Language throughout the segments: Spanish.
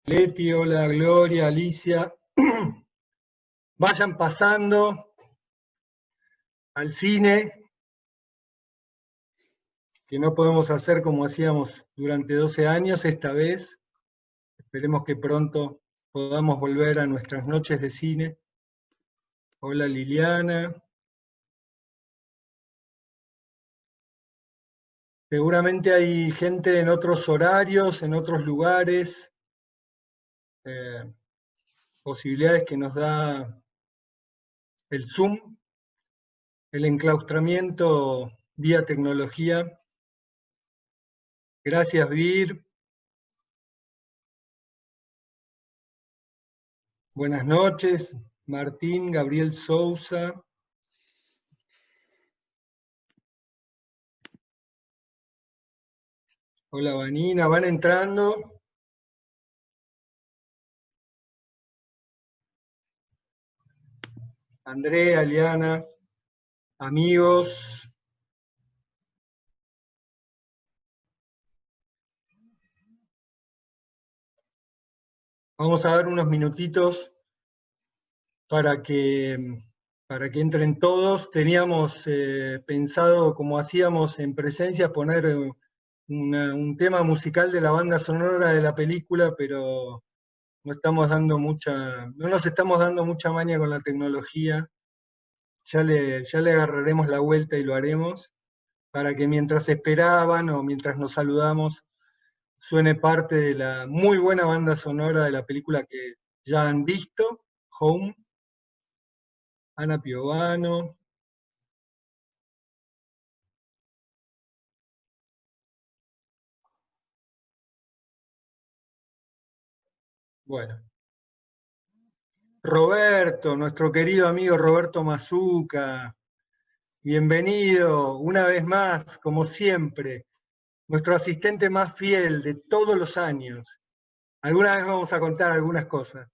Leti, hola Gloria, Alicia. Vayan pasando al cine, que no podemos hacer como hacíamos durante 12 años esta vez. Esperemos que pronto podamos volver a nuestras noches de cine. Hola Liliana. Seguramente hay gente en otros horarios, en otros lugares, posibilidades que nos da el Zoom, el enclaustramiento vía tecnología. Gracias, Vir. Buenas noches, Martín, Gabriel Sousa. Hola, Vanina, van entrando. Andrea, Liana, amigos. Vamos a dar unos minutitos para que entren todos. Teníamos pensado, como hacíamos en presencia, poner un tema musical de la banda sonora de la película, pero no nos estamos dando mucha maña con la tecnología. Ya le agarraremos la vuelta y lo haremos, para que mientras esperaban o mientras nos saludamos, suene parte de la muy buena banda sonora de la película que ya han visto, Home, Ana Piovano. Bueno, Roberto, nuestro querido amigo Roberto Mazuca, bienvenido una vez más, como siempre, nuestro asistente más fiel de todos los años. Alguna vez vamos a contar algunas cosas.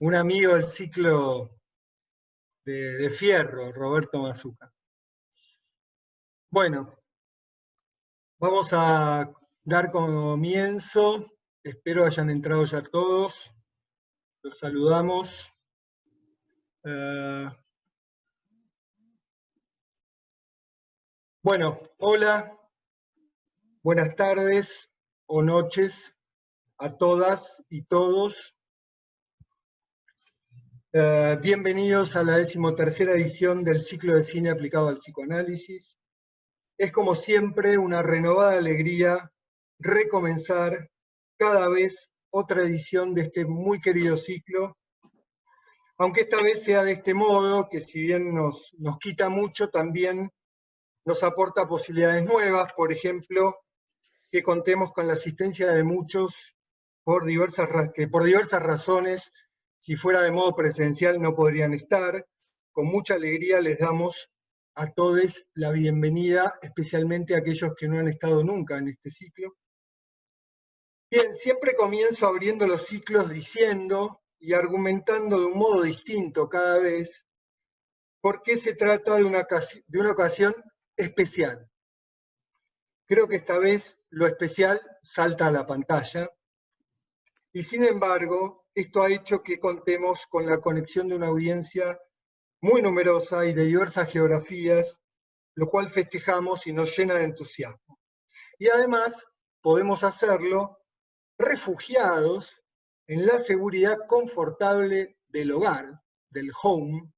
Un amigo del ciclo de Fierro, Roberto Mazuca. Bueno, vamos a dar comienzo. Espero hayan entrado ya todos. Los saludamos. Bueno, hola, buenas tardes o noches a todas y todos. Bienvenidos a la 13ª edición del ciclo de cine aplicado al psicoanálisis. Es como siempre una renovada alegría recomenzar cada vez otra edición de este muy querido ciclo, aunque esta vez sea de este modo, que si bien nos quita mucho, también nos aporta posibilidades nuevas, por ejemplo, que contemos con la asistencia de muchos que por diversas razones, si fuera de modo presencial, no podrían estar. Con mucha alegría les damos a todos la bienvenida, especialmente a aquellos que no han estado nunca en este ciclo. Bien, siempre comienzo abriendo los ciclos diciendo y argumentando de un modo distinto cada vez por qué se trata de una ocasión especial. Creo que esta vez lo especial salta a la pantalla y sin embargo esto ha hecho que contemos con la conexión de una audiencia muy numerosa y de diversas geografías, lo cual festejamos y nos llena de entusiasmo. Y además podemos hacerlo refugiados en la seguridad confortable del hogar, del home,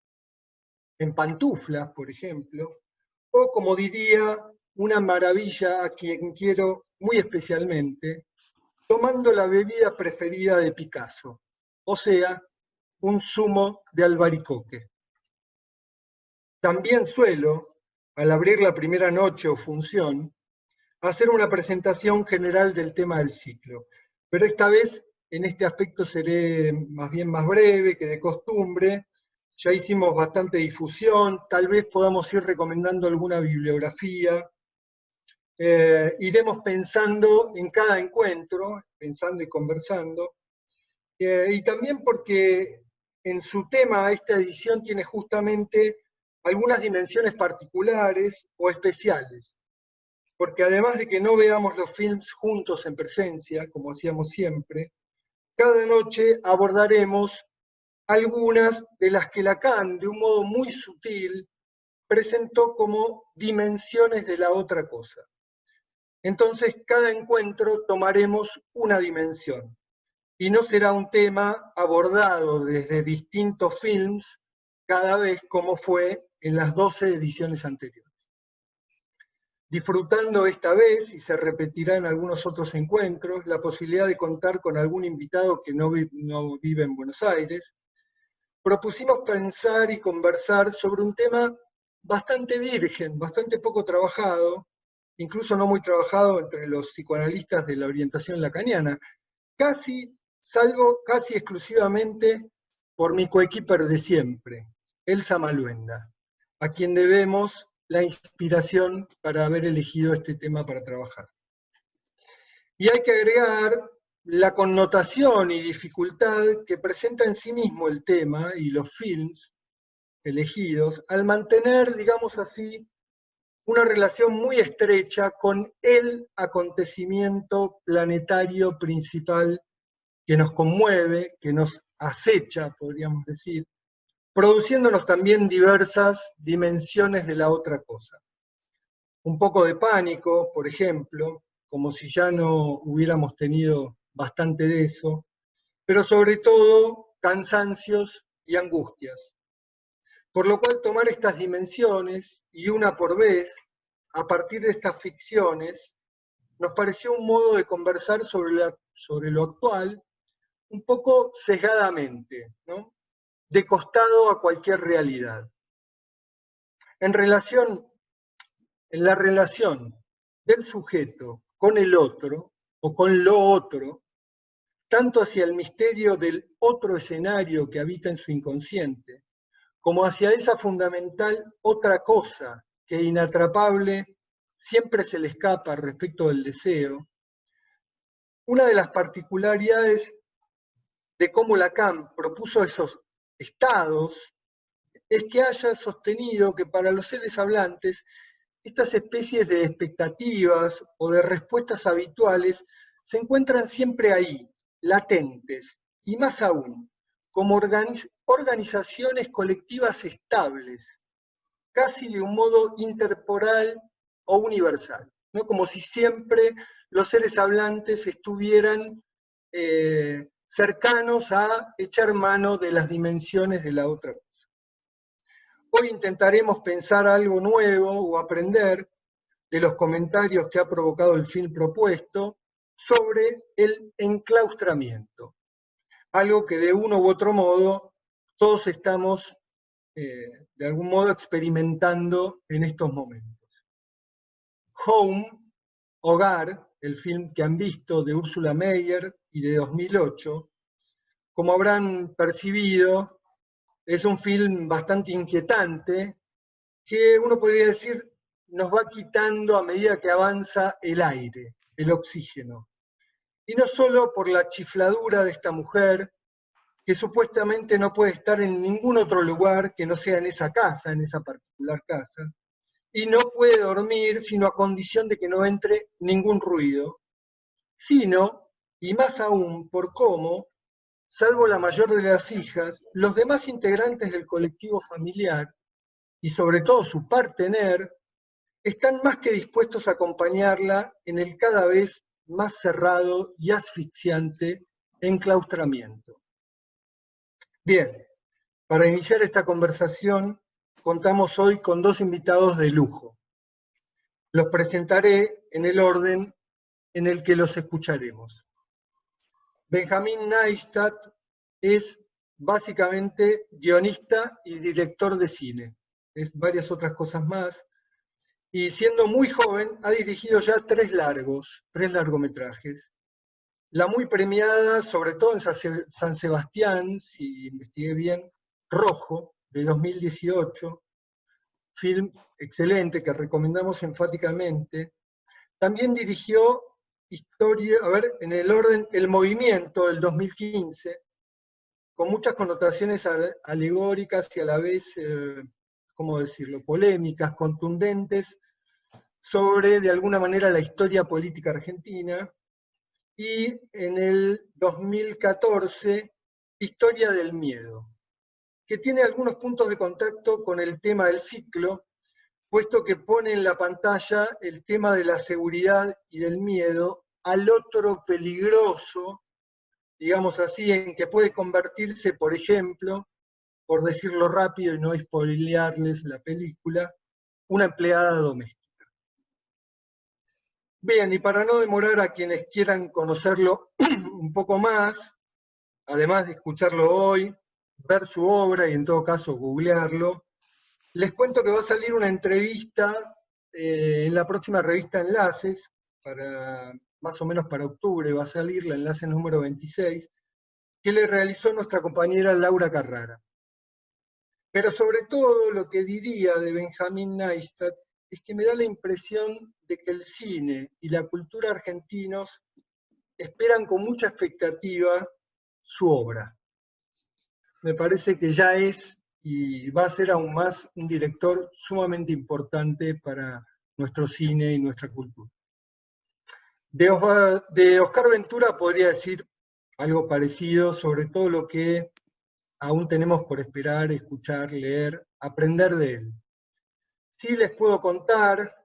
en pantuflas, por ejemplo, o como diría una maravilla a quien quiero muy especialmente, tomando la bebida preferida de Picasso, o sea, un zumo de albaricoque. También suelo, al abrir la primera noche o función, hacer una presentación general del tema del ciclo, pero esta vez en este aspecto seré más bien más breve que de costumbre. Ya hicimos bastante difusión, tal vez podamos ir recomendando alguna bibliografía. Iremos pensando en cada encuentro, pensando y conversando, y también porque en su tema esta edición tiene justamente algunas dimensiones particulares o especiales. porque además de que no veamos los films juntos en presencia, como hacíamos siempre, cada noche abordaremos algunas de las que Lacan, de un modo muy sutil, presentó como dimensiones de la otra cosa. Entonces, cada encuentro tomaremos una dimensión, y no será un tema abordado desde distintos films cada vez como fue en las 12 ediciones anteriores. Disfrutando esta vez, y se repetirá en algunos otros encuentros, la posibilidad de contar con algún invitado que no vive en Buenos Aires, propusimos pensar y conversar sobre un tema bastante virgen, bastante poco trabajado, incluso no muy trabajado entre los psicoanalistas de la orientación lacaniana, salvo casi exclusivamente por mi coequiper de siempre, Elsa Maluenda, a quien debemos la inspiración para haber elegido este tema para trabajar. Y hay que agregar la connotación y dificultad que presenta en sí mismo el tema y los films elegidos al mantener, digamos así, una relación muy estrecha con el acontecimiento planetario principal que nos conmueve, que nos acecha, podríamos decir, produciéndonos también diversas dimensiones de la otra cosa. Un poco de pánico, por ejemplo, como si ya no hubiéramos tenido bastante de eso, pero sobre todo cansancios y angustias. Por lo cual tomar estas dimensiones, y una por vez, a partir de estas ficciones, nos pareció un modo de conversar sobre lo actual, un poco sesgadamente, ¿no? De costado a cualquier realidad. En la relación del sujeto con el otro, o con lo otro, tanto hacia el misterio del otro escenario que habita en su inconsciente, como hacia esa fundamental otra cosa que inatrapable siempre se le escapa respecto del deseo, una de las particularidades de cómo Lacan propuso esos estados es que haya sostenido que para los seres hablantes estas especies de expectativas o de respuestas habituales se encuentran siempre ahí, latentes, y más aún, como organizaciones colectivas estables, casi de un modo intertemporal o universal, ¿no? Como si siempre los seres hablantes estuvieran cercanos a echar mano de las dimensiones de la otra cosa. Hoy intentaremos pensar algo nuevo o aprender de los comentarios que ha provocado el film propuesto sobre el enclaustramiento, algo que de uno u otro modo todos estamos de algún modo experimentando en estos momentos. Home, Hogar, el film que han visto de Ursula Meyer y de 2008, como habrán percibido, es un film bastante inquietante que uno podría decir nos va quitando a medida que avanza el aire, el oxígeno. Y no solo por la chifladura de esta mujer, que supuestamente no puede estar en ningún otro lugar que no sea en esa casa, en esa particular casa, y no puede dormir sino a condición de que no entre ningún ruido, sino, y más aún, por cómo, salvo la mayor de las hijas, los demás integrantes del colectivo familiar, y sobre todo su partener, están más que dispuestos a acompañarla en el cada vez más cerrado y asfixiante enclaustramiento. Bien, para iniciar esta conversación, contamos hoy con dos invitados de lujo. Los presentaré en el orden en el que los escucharemos. Benjamín Neistat es básicamente guionista y director de cine. Es varias otras cosas más. Y siendo muy joven, ha dirigido ya tres largometrajes. La muy premiada, sobre todo en San Sebastián, si investigué bien, Rojo, de 2018, film excelente que recomendamos enfáticamente. También dirigió en el orden, El Movimiento, del 2015, con muchas connotaciones alegóricas y a la vez, ¿cómo decirlo?, polémicas, contundentes, sobre, de alguna manera, la historia política argentina, y en el 2014, Historia del Miedo, que tiene algunos puntos de contacto con el tema del ciclo, puesto que pone en la pantalla el tema de la seguridad y del miedo al otro peligroso, digamos así, en que puede convertirse, por ejemplo, por decirlo rápido y no spoilearles la película, una empleada doméstica. Bien, y para no demorar a quienes quieran conocerlo un poco más, además de escucharlo hoy, ver su obra y en todo caso googlearlo, les cuento que va a salir una entrevista en la próxima revista Enlaces, más o menos para octubre va a salir la Enlace número 26, que le realizó nuestra compañera Laura Carrara. Pero sobre todo lo que diría de Benjamín Neistat es que me da la impresión de que el cine y la cultura argentinos esperan con mucha expectativa su obra. Me parece que ya es y va a ser aún más un director sumamente importante para nuestro cine y nuestra cultura. De Oscar Ventura podría decir algo parecido sobre todo lo que aún tenemos por esperar, escuchar, leer, aprender de él. Sí les puedo contar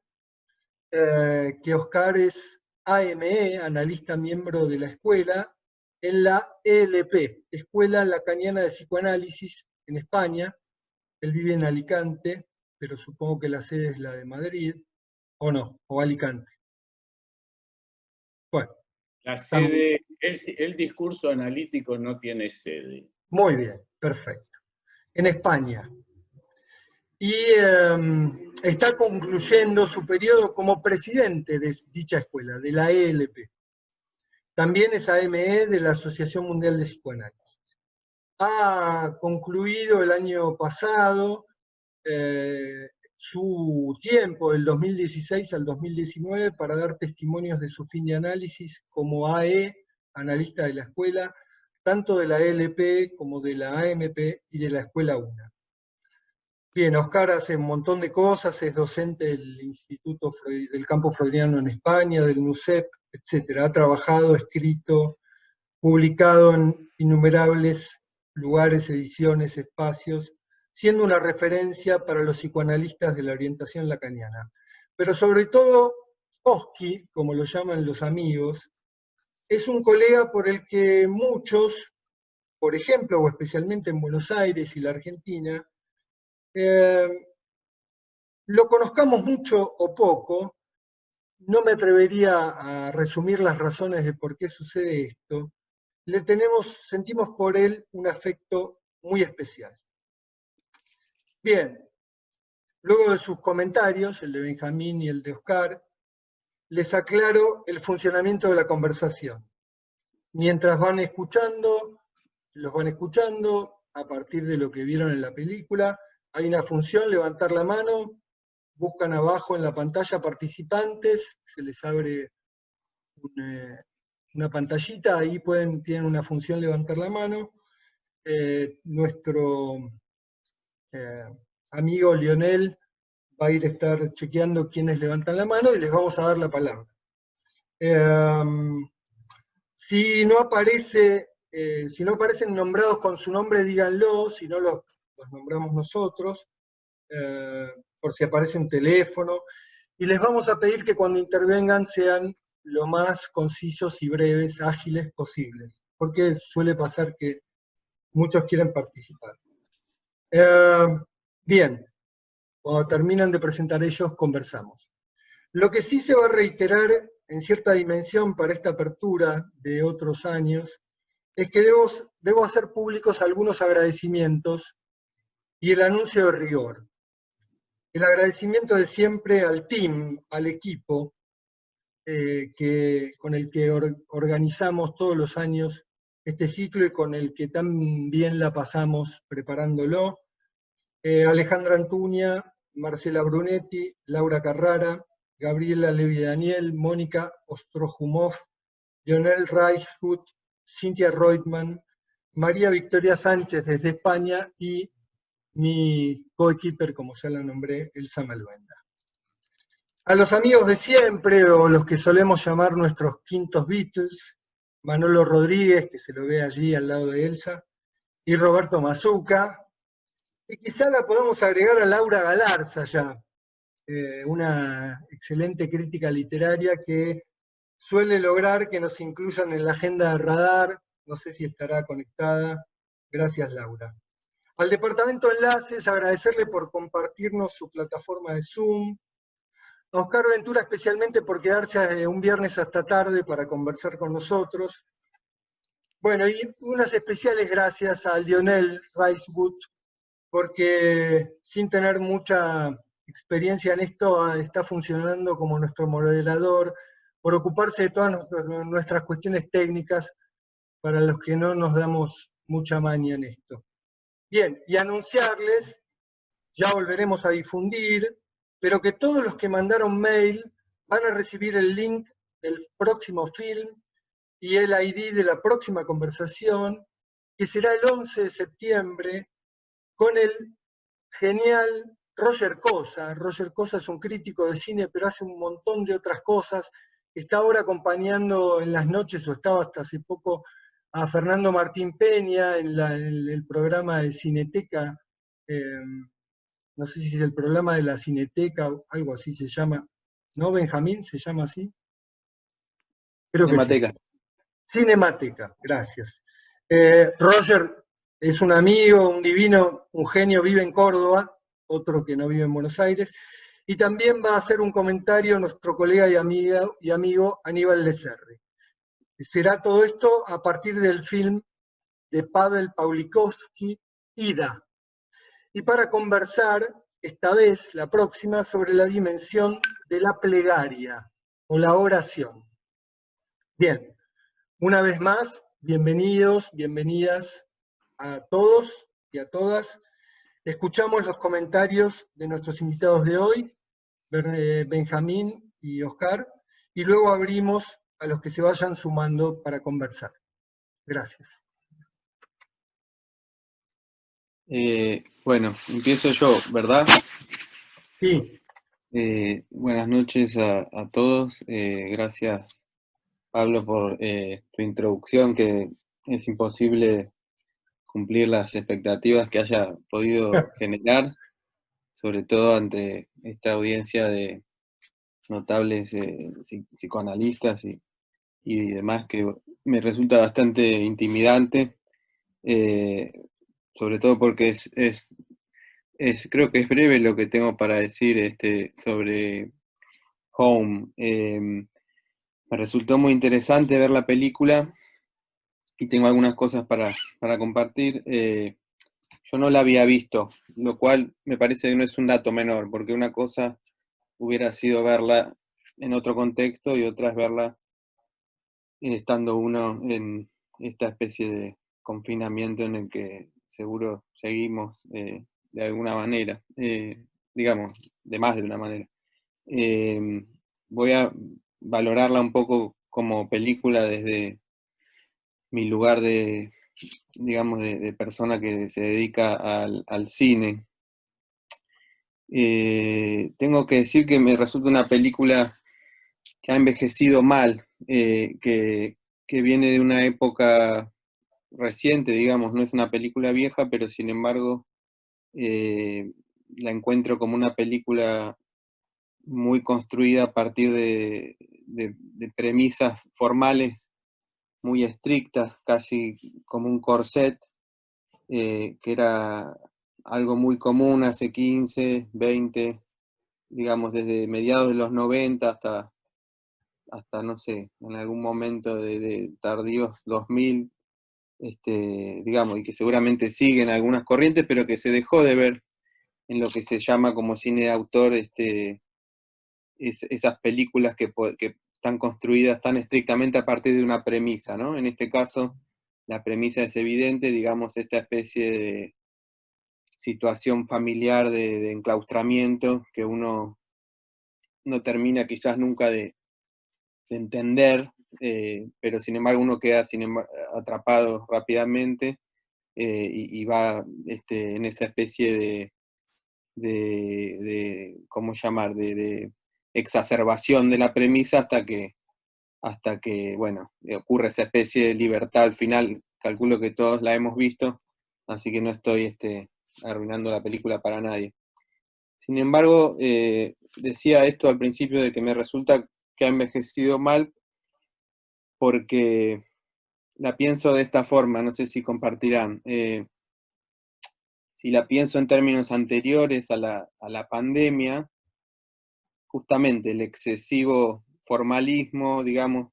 que Oscar es AME, analista miembro de la escuela, en la ELP, Escuela Lacaniana de Psicoanálisis, en España. Él vive en Alicante, pero supongo que la sede es la de Madrid, o no, o Alicante. Bueno. La sede, el discurso analítico no tiene sede. Muy bien, perfecto. En España. Y está concluyendo su periodo como presidente de dicha escuela, de la ELP. También es AME de la Asociación Mundial de Psicoanálisis. Ha concluido el año pasado su tiempo, del 2016 al 2019, para dar testimonios de su fin de análisis como AE, analista de la escuela, tanto de la ELP como de la AMP y de la Escuela UNA. Bien, Oscar hace un montón de cosas, es docente del Instituto del Campo Freudiano en España, del NUCEP, etc. Ha trabajado, escrito, publicado en innumerables lugares, ediciones, espacios, siendo una referencia para los psicoanalistas de la orientación lacaniana. Pero sobre todo, Oski, como lo llaman los amigos, es un colega por el que muchos, por ejemplo, o especialmente en Buenos Aires y la Argentina, lo conozcamos mucho o poco. No me atrevería a resumir las razones de por qué sucede esto. Sentimos por él un afecto muy especial. Bien, luego de sus comentarios, el de Benjamín y el de Oscar, les aclaro el funcionamiento de la conversación. Mientras los van escuchando, a partir de lo que vieron en la película, hay una función, levantar la mano, buscan abajo en la pantalla participantes, se les abre una pantallita, ahí tienen una función levantar la mano. Nuestro amigo Lionel va a ir a estar chequeando quiénes levantan la mano y les vamos a dar la palabra. Si no aparecen nombrados con su nombre, díganlo, si no los nombramos nosotros, por si aparece un teléfono, y les vamos a pedir que cuando intervengan sean lo más concisos y breves, ágiles posibles, porque suele pasar que muchos quieren participar. Bien, cuando terminan de presentar ellos, conversamos. Lo que sí se va a reiterar en cierta dimensión para esta apertura de otros años, es que debo hacer públicos algunos agradecimientos y el anuncio de rigor. El agradecimiento de siempre al team, al equipo, con el que organizamos todos los años este ciclo y con el que tan bien la pasamos preparándolo. Alejandra Antuña, Marcela Brunetti, Laura Carrara, Gabriela Levi Daniel, Mónica Ostrojumov, Lionel Reichhut, Cynthia Reutemann, María Victoria Sánchez desde España y mi coequiper, como ya la nombré, Elsa Malvenda. A los amigos de siempre, o los que solemos llamar nuestros quintos Beatles, Manolo Rodríguez, que se lo ve allí al lado de Elsa, y Roberto Mazuca, y quizá la podemos agregar a Laura Galarza ya, una excelente crítica literaria que suele lograr que nos incluyan en la agenda de Radar, no sé si estará conectada. Gracias, Laura. Al departamento de enlaces, agradecerle por compartirnos su plataforma de Zoom. A Oscar Ventura especialmente por quedarse un viernes hasta tarde para conversar con nosotros. Bueno, y unas especiales gracias a Lionel Ricewood, porque sin tener mucha experiencia en esto, está funcionando como nuestro moderador, por ocuparse de todas nuestras cuestiones técnicas, para los que no nos damos mucha maña en esto. Bien, y anunciarles, ya volveremos a difundir, pero que todos los que mandaron mail van a recibir el link del próximo film y el ID de la próxima conversación, que será el 11 de septiembre, con el genial Roger Cosa. Roger Cosa es un crítico de cine, pero hace un montón de otras cosas. Está ahora acompañando en las noches, o estaba hasta hace poco, a Fernando Martín Peña en el programa de Cineteca, no sé si es el programa de la Cineteca o algo así se llama, ¿no, Benjamín? ¿Se llama así? Creo que sí. Cinemateca. Cinemateca, gracias. Roger es un amigo, un divino, un genio, vive en Córdoba, otro que no vive en Buenos Aires, y también va a hacer un comentario nuestro colega y amigo Aníbal Lecerre. Será todo esto a partir del film de Pavel Pawlikowski, Ida. Y para conversar, esta vez, la próxima, sobre la dimensión de la plegaria o la oración. Bien, una vez más, bienvenidos, bienvenidas a todos y a todas. Escuchamos los comentarios de nuestros invitados de hoy, Benjamín y Oscar, y luego abrimos a los que se vayan sumando para conversar. Gracias. Bueno, empiezo yo, ¿verdad? Sí. Buenas noches a todos. Gracias, Pablo, por tu introducción, que es imposible cumplir las expectativas que haya podido generar, sobre todo ante esta audiencia de notables psicoanalistas y demás, que me resulta bastante intimidante, sobre todo porque creo que es breve lo que tengo para decir sobre Home. Me resultó muy interesante ver la película y tengo algunas cosas para compartir. Yo no la había visto, lo cual me parece que no es un dato menor, porque una cosa hubiera sido verla en otro contexto y otra es verla estando uno en esta especie de confinamiento en el que seguro seguimos de alguna manera, digamos, de más de una manera. Voy a valorarla un poco como película desde mi lugar de, digamos, de persona que se dedica al cine. Tengo que decir que me resulta una película que ha envejecido mal, que viene de una época reciente, digamos, no es una película vieja, pero sin embargo la encuentro como una película muy construida a partir de premisas formales muy estrictas, casi como un corset, que era algo muy común hace 15, 20, digamos, desde mediados de los 90 hasta no sé, en algún momento de tardíos 2000, digamos, y que seguramente siguen algunas corrientes, pero que se dejó de ver en lo que se llama como cine de autor, esas películas que están construidas tan estrictamente a partir de una premisa, ¿no? En este caso, la premisa es evidente, digamos, esta especie de situación familiar de enclaustramiento que uno no termina quizás nunca de entender, pero sin embargo uno queda atrapado rápidamente y va en esa especie de ¿cómo llamar? De exacerbación de la premisa hasta que, bueno, ocurre esa especie de libertad al final. Calculo que todos la hemos visto, así que no estoy arruinando la película para nadie. Sin embargo, decía esto al principio de que me resulta que ha envejecido mal porque la pienso de esta forma, no sé si compartirán. Si la pienso en términos anteriores a la pandemia, justamente el excesivo formalismo, digamos,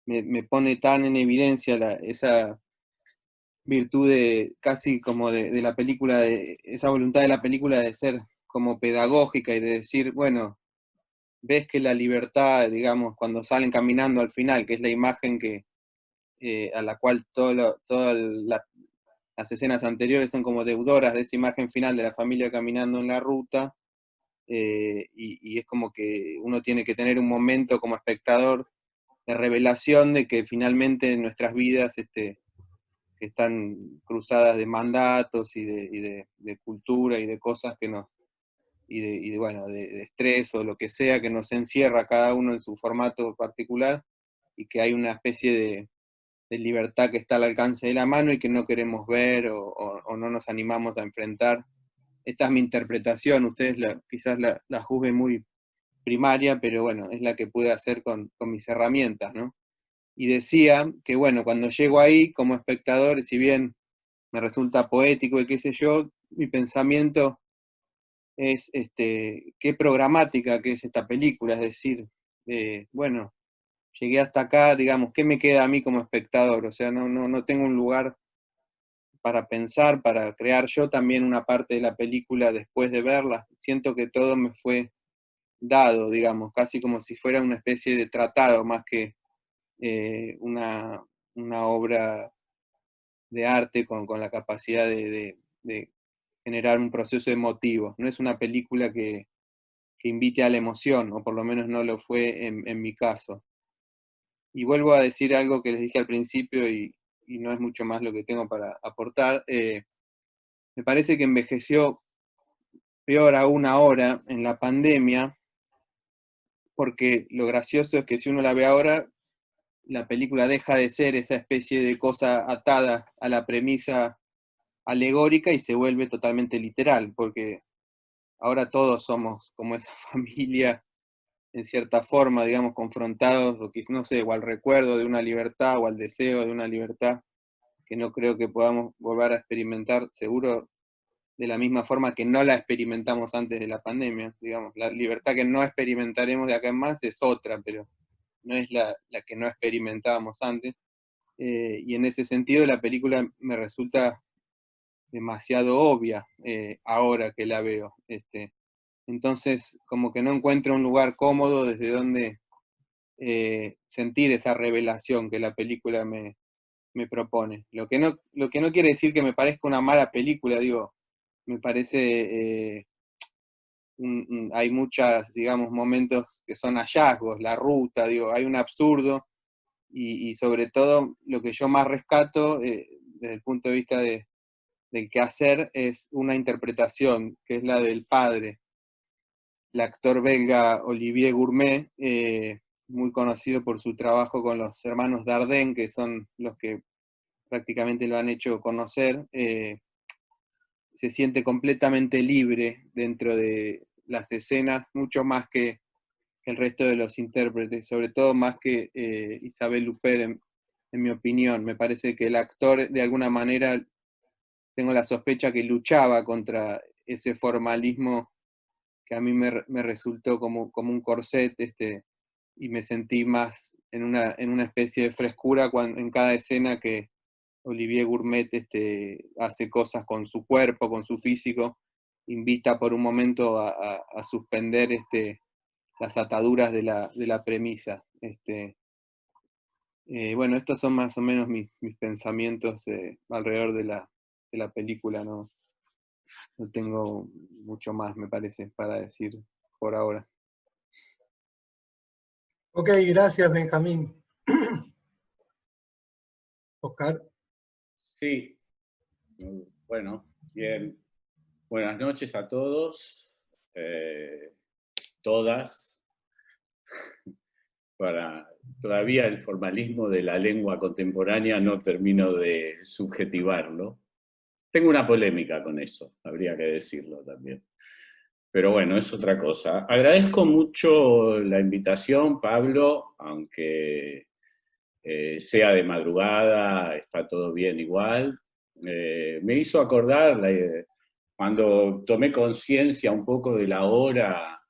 me pone tan en evidencia esa virtud casi como de la película, esa voluntad de la película de ser como pedagógica y de decir, bueno, ves que la libertad, digamos, cuando salen caminando al final, que es la imagen a la cual todas las escenas anteriores son como deudoras de esa imagen final de la familia caminando en la ruta, y es como que uno tiene que tener un momento como espectador de revelación de que finalmente nuestras vidas que están cruzadas de mandatos y de cultura y de cosas que nos, bueno, de estrés o lo que sea que nos encierra cada uno en su formato particular, y que hay una especie de libertad que está al alcance de la mano y que no queremos ver o no nos animamos a enfrentar. Esta es mi interpretación, ustedes quizás la juzguen muy primaria, pero bueno, es la que pude hacer con mis herramientas, ¿no? Y decía que, bueno, cuando llego ahí como espectador, si bien me resulta poético y qué sé yo, mi pensamiento es qué programática que es esta película, es decir, bueno, llegué hasta acá, digamos, ¿qué me queda a mí como espectador? O sea, no tengo un lugar para pensar, para crear yo también una parte de la película después de verla. Siento que todo me fue dado, digamos, casi como si fuera una especie de tratado más que una obra de arte con la capacidad de generar un proceso emotivo. No es una película que invite a la emoción, o por lo menos no lo fue en mi caso. Y vuelvo a decir algo que les dije al principio y no es mucho más lo que tengo para aportar. Me parece que envejeció peor aún ahora en la pandemia, porque lo gracioso es que si uno la ve ahora, la película deja de ser esa especie de cosa atada a la premisa alegórica y se vuelve totalmente literal, porque ahora todos somos como esa familia, en cierta forma, digamos, confrontados, o no sé, o al recuerdo de una libertad, o al deseo de una libertad, que no creo que podamos volver a experimentar, seguro, de la misma forma que no la experimentamos antes de la pandemia, digamos. La libertad que no experimentaremos de acá en más es otra, pero no es la que no experimentábamos antes. Y en ese sentido la película me resulta demasiado obvia ahora que la veo. Entonces, como que no encuentro un lugar cómodo desde donde sentir esa revelación que la película me propone. Lo que no quiere decir que me parezca una mala película, digo, me parece, hay muchas, digamos, momentos que son hallazgos, la ruta, digo, hay un absurdo, y sobre todo lo que yo más rescato desde el punto de vista del quehacer es una interpretación, que es la del padre, el actor belga Olivier Gourmet, muy conocido por su trabajo con los hermanos Dardenne, que son los que prácticamente lo han hecho conocer. Se siente completamente libre dentro de las escenas, mucho más que el resto de los intérpretes, sobre todo más que Isabelle Huppert, en mi opinión. Me parece que el actor, de alguna manera, tengo la sospecha que luchaba contra ese formalismo que a mí me resultó como un corset, y me sentí más en una especie de frescura en cada escena que Olivier Gourmet hace cosas con su cuerpo, con su físico, invita por un momento a suspender las ataduras de la premisa. Bueno, estos son más o menos mis pensamientos alrededor de la película, ¿no? No tengo mucho más, me parece, para decir por ahora. Ok, gracias, Benjamín. Oscar. Sí, bueno, bien. Buenas noches a todos, todas. Todavía el formalismo de la lengua contemporánea no termino de subjetivarlo. Tengo una polémica con eso, habría que decirlo también. Pero bueno, es otra cosa. Agradezco mucho la invitación, Pablo, aunque sea de madrugada, está todo bien igual. Me hizo acordar, cuando tomé conciencia un poco de la hora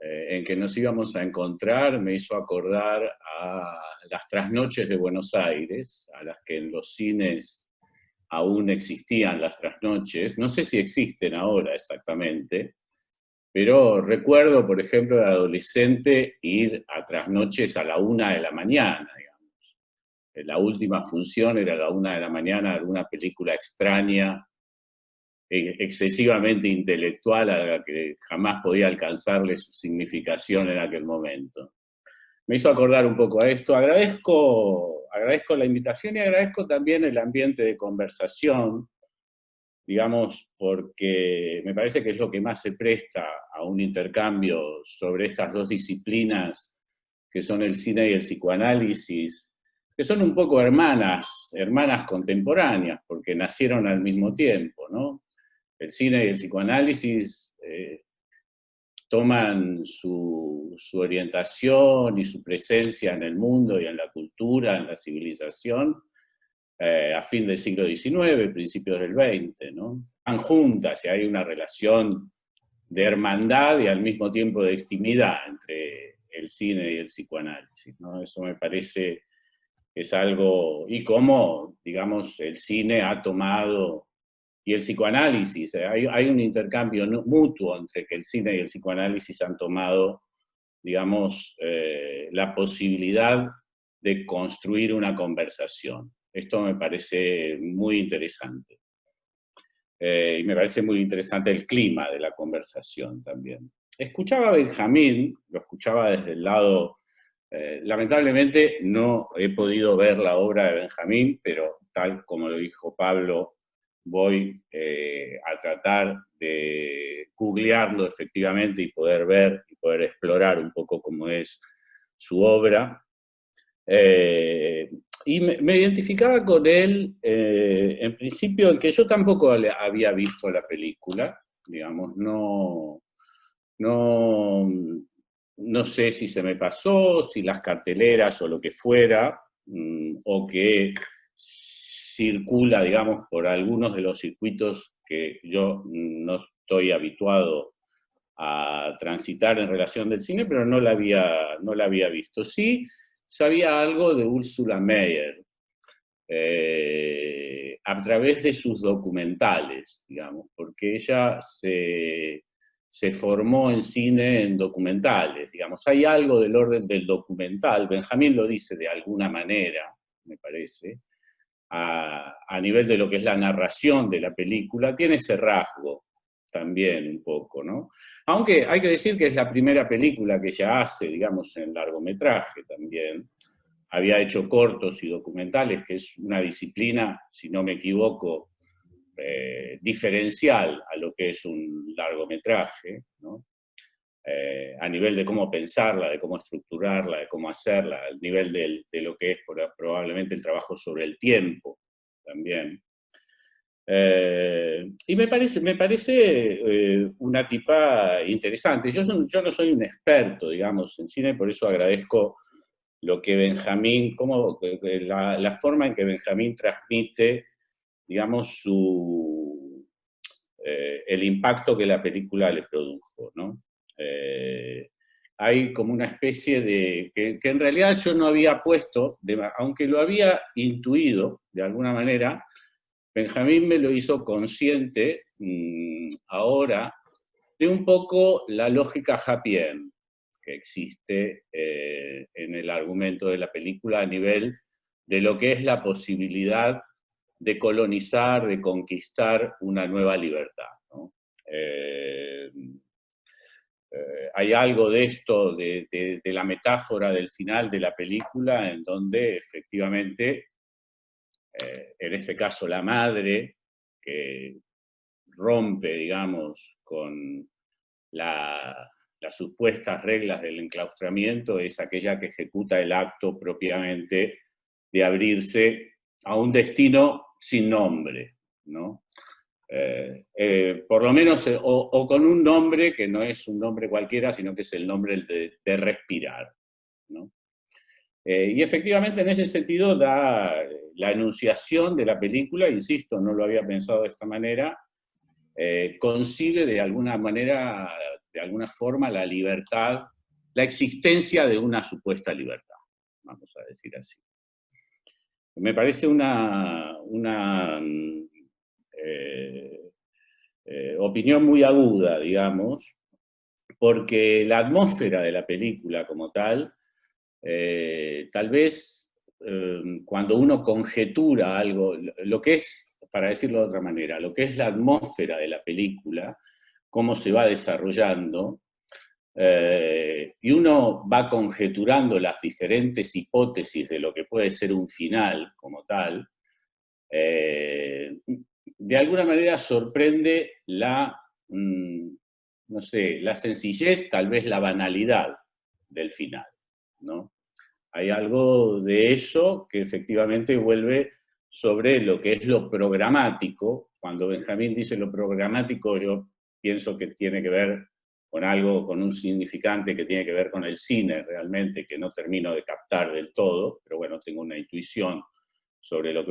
en que nos íbamos a encontrar, me hizo acordar a las trasnoches de Buenos Aires, a las que en los cines aún existían las trasnoches. No sé si existen ahora exactamente, pero recuerdo, por ejemplo, de adolescente ir a trasnoches a la 1 de la mañana, digamos. La última función era a la 1 de la mañana, alguna película extraña, excesivamente intelectual, a la que jamás podía alcanzarle su significación en aquel momento. Me hizo acordar un poco a esto. Agradezco la invitación y agradezco también el ambiente de conversación, digamos, porque me parece que es lo que más se presta a un intercambio sobre estas dos disciplinas que son el cine y el psicoanálisis, que son un poco hermanas contemporáneas, porque nacieron al mismo tiempo, ¿no? El cine y el psicoanálisis toman su orientación y su presencia en el mundo y en la cultura, en la civilización, a fin del siglo XIX, principios del XX, ¿no? Van juntas y hay una relación de hermandad y al mismo tiempo de extimidad entre el cine y el psicoanálisis, ¿no? Eso me parece que es algo, y cómo, digamos, el cine ha tomado, y el psicoanálisis, hay un intercambio mutuo entre que el cine y el psicoanálisis han tomado, digamos, la posibilidad de construir una conversación. Esto me parece muy interesante. Y me parece muy interesante el clima de la conversación también. Escuchaba a Benjamín, lo escuchaba desde el lado, lamentablemente no he podido ver la obra de Benjamín, pero tal como lo dijo Pablo, voy a tratar de googlearlo efectivamente y poder ver y poder explorar un poco cómo es su obra. Y me identificaba con él, en principio, en que yo tampoco había visto la película, digamos, no sé si se me pasó, si las carteleras o lo que fuera, o que circula, digamos, por algunos de los circuitos que yo no estoy habituado a transitar en relación del cine, pero no la había visto. Sí, sabía algo de Ursula Meyer, a través de sus documentales, digamos, porque ella se formó en cine en documentales, digamos. Hay algo del orden del documental, Benjamín lo dice de alguna manera, me parece, a nivel de lo que es la narración de la película, tiene ese rasgo también un poco, ¿no? Aunque hay que decir que es la primera película que ella hace, digamos, en largometraje también. Había hecho cortos y documentales, que es una disciplina, si no me equivoco, diferencial a lo que es un largometraje, ¿no? A nivel de cómo pensarla, de cómo estructurarla, de cómo hacerla, al nivel de lo que es probablemente el trabajo sobre el tiempo también. Y me parece una tipa interesante. Yo no soy un experto, digamos, en cine, por eso agradezco lo que Benjamín, la forma en que Benjamín transmite, digamos, el impacto que la película le produjo, ¿no? Hay como una especie de, que en realidad yo no había puesto, aunque lo había intuido de alguna manera, Benjamín me lo hizo consciente ahora de un poco la lógica happy end que existe en el argumento de la película a nivel de lo que es la posibilidad de colonizar, de conquistar una nueva libertad, ¿no? Hay algo de esto, de la metáfora del final de la película, en donde efectivamente, en este caso la madre, que rompe, digamos, con la las supuestas reglas del enclaustramiento es aquella que ejecuta el acto propiamente de abrirse a un destino sin nombre, ¿no? Por lo menos, o con un nombre que no es un nombre cualquiera, sino que es el nombre de respirar, ¿no? Y efectivamente en ese sentido da la enunciación de la película, insisto, no lo había pensado de esta manera, concibe de alguna manera, de alguna forma, la libertad, la existencia de una supuesta libertad, vamos a decir así. Me parece una opinión muy aguda, digamos, porque la atmósfera de la película como tal, tal vez cuando uno conjetura algo, lo que es, para decirlo de otra manera, lo que es la atmósfera de la película, cómo se va desarrollando, y uno va conjeturando las diferentes hipótesis de lo que puede ser un final como tal, de alguna manera sorprende no sé, la sencillez, tal vez la banalidad del final, ¿no? Hay algo de eso que efectivamente vuelve sobre lo que es lo programático. Cuando Benjamín dice lo programático, yo pienso que tiene que ver con algo, con un significante que tiene que ver con el cine realmente, que no termino de captar del todo, pero bueno, tengo una intuición sobre lo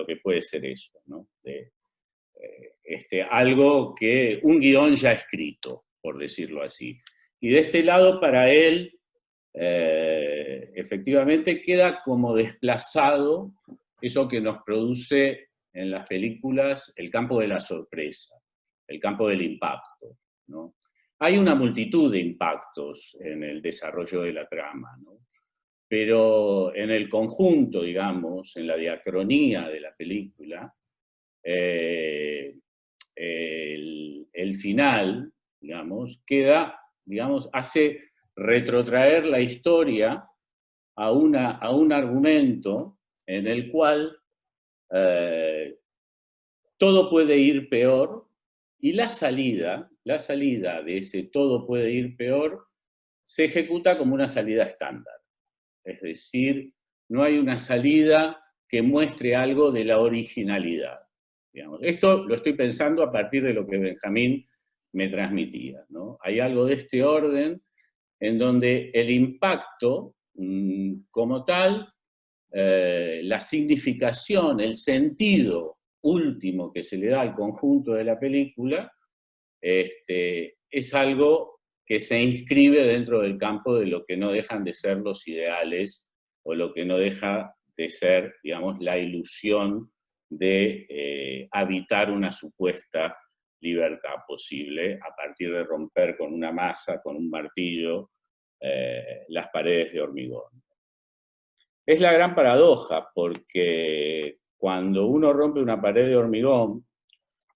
que puede ser eso, ¿no? Algo que, un guión ya escrito, por decirlo así. Y de este lado, para él, efectivamente queda como desplazado eso que nos produce en las películas el campo de la sorpresa, el campo del impacto, ¿no? Hay una multitud de impactos en el desarrollo de la trama, ¿no? Pero en el conjunto, digamos, en la diacronía de la película, el final, digamos, hace retrotraer la historia a un argumento en el cual todo puede ir peor, y la salida de ese todo puede ir peor se ejecuta como una salida estándar. Es decir, no hay una salida que muestre algo de la originalidad, digamos. Esto lo estoy pensando a partir de lo que Benjamín me transmitía, ¿no? Hay algo de este orden en donde el impacto como tal, la significación, el sentido último que se le da al conjunto de la película, es algo que se inscribe dentro del campo de lo que no dejan de ser los ideales o lo que no deja de ser, digamos, la ilusión de habitar una supuesta libertad posible a partir de romper con una masa, con un martillo, las paredes de hormigón. Es la gran paradoja, porque cuando uno rompe una pared de hormigón,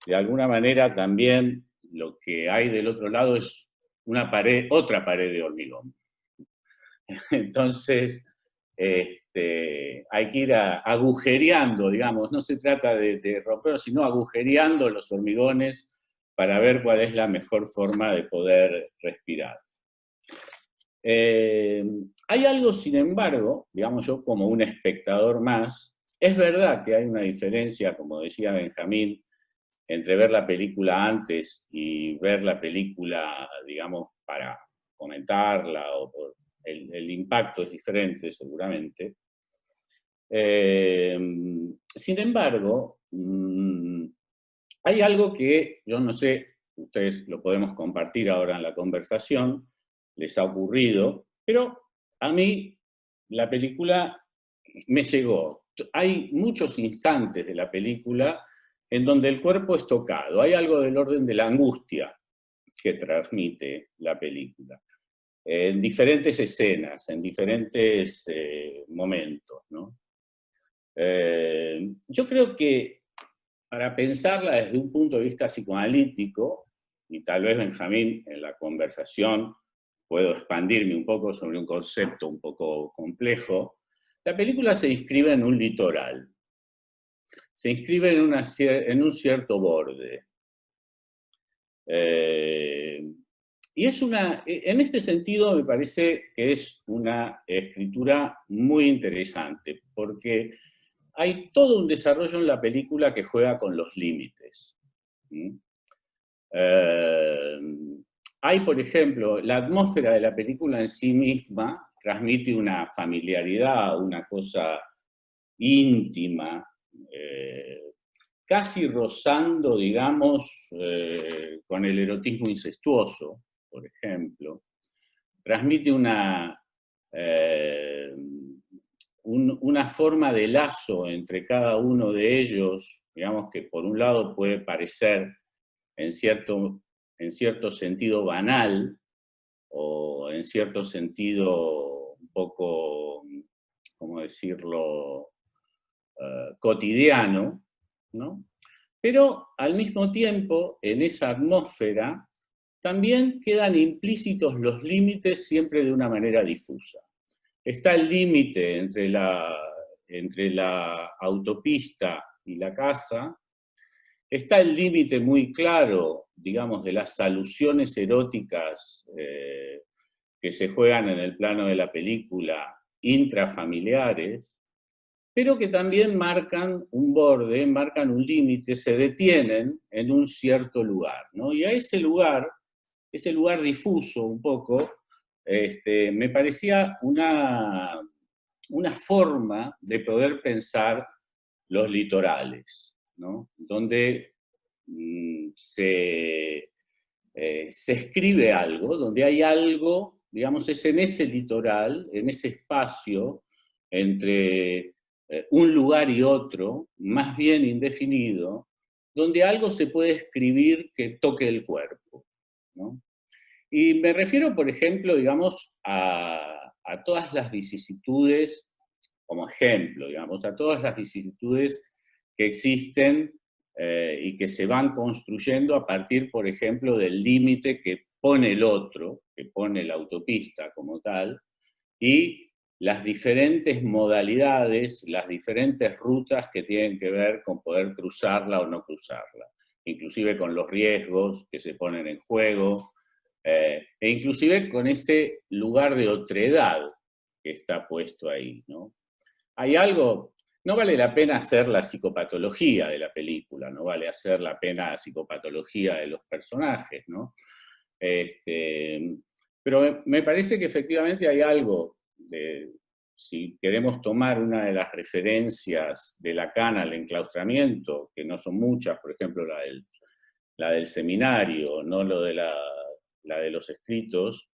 de alguna manera también lo que hay del otro lado es otra pared de hormigón. Entonces, hay que ir agujereando, digamos, no se trata de romper, sino agujereando los hormigones para ver cuál es la mejor forma de poder respirar. Hay algo, sin embargo, digamos yo como un espectador más, es verdad que hay una diferencia, como decía Benjamín, entre ver la película antes y ver la película, digamos, para comentarla, el impacto es diferente seguramente. Sin embargo, hay algo que yo no sé, ustedes lo podemos compartir ahora en la conversación, les ha ocurrido, pero a mí la película me llegó. Hay muchos instantes de la película en donde el cuerpo es tocado. Hay algo del orden de la angustia que transmite la película, en diferentes escenas, en diferentes momentos, ¿no? Yo creo que para pensarla desde un punto de vista psicoanalítico, y tal vez Benjamín en la conversación puedo expandirme un poco sobre un concepto un poco complejo, la película se inscribe en un litoral, se inscribe en un cierto borde. Y en este sentido me parece que es una escritura muy interesante, porque hay todo un desarrollo en la película que juega con los límites. ¿Sí? Hay, por ejemplo, la atmósfera de la película en sí misma transmite una familiaridad, una cosa íntima, casi rozando, digamos, con el erotismo incestuoso, por ejemplo. Transmite una forma de lazo entre cada uno de ellos, digamos que por un lado puede parecer en cierto sentido banal, o en cierto sentido un poco, ¿cómo decirlo?, cotidiano, ¿no? Pero al mismo tiempo, en esa atmósfera, también quedan implícitos los límites siempre de una manera difusa. Está el límite entre la autopista y la casa, está el límite muy claro, digamos, de las alusiones eróticas que se juegan en el plano de la película, intrafamiliares, pero que también marcan un borde, marcan un límite, se detienen en un cierto lugar, ¿no? Y a ese lugar difuso un poco, me parecía una forma de poder pensar los litorales, ¿no? Donde se escribe algo, donde hay algo, digamos, es en ese litoral, en ese espacio entre un lugar y otro, más bien indefinido, donde algo se puede escribir que toque el cuerpo, ¿no? Y me refiero, por ejemplo, digamos, a todas las vicisitudes, como ejemplo, digamos, a todas las vicisitudes que existen y que se van construyendo a partir, por ejemplo, del límite que pone el otro, que pone la autopista como tal, y las diferentes modalidades, las diferentes rutas que tienen que ver con poder cruzarla o no cruzarla, inclusive con los riesgos que se ponen en juego, e inclusive con ese lugar de otredad que está puesto ahí, ¿no? Hay algo, no vale la pena hacer la psicopatología de la película, no vale hacer la pena la psicopatología de los personajes, ¿no? Pero me parece que efectivamente hay algo, si queremos tomar una de las referencias de Lacan al enclaustramiento, que no son muchas, por ejemplo la del seminario, no la de los escritos,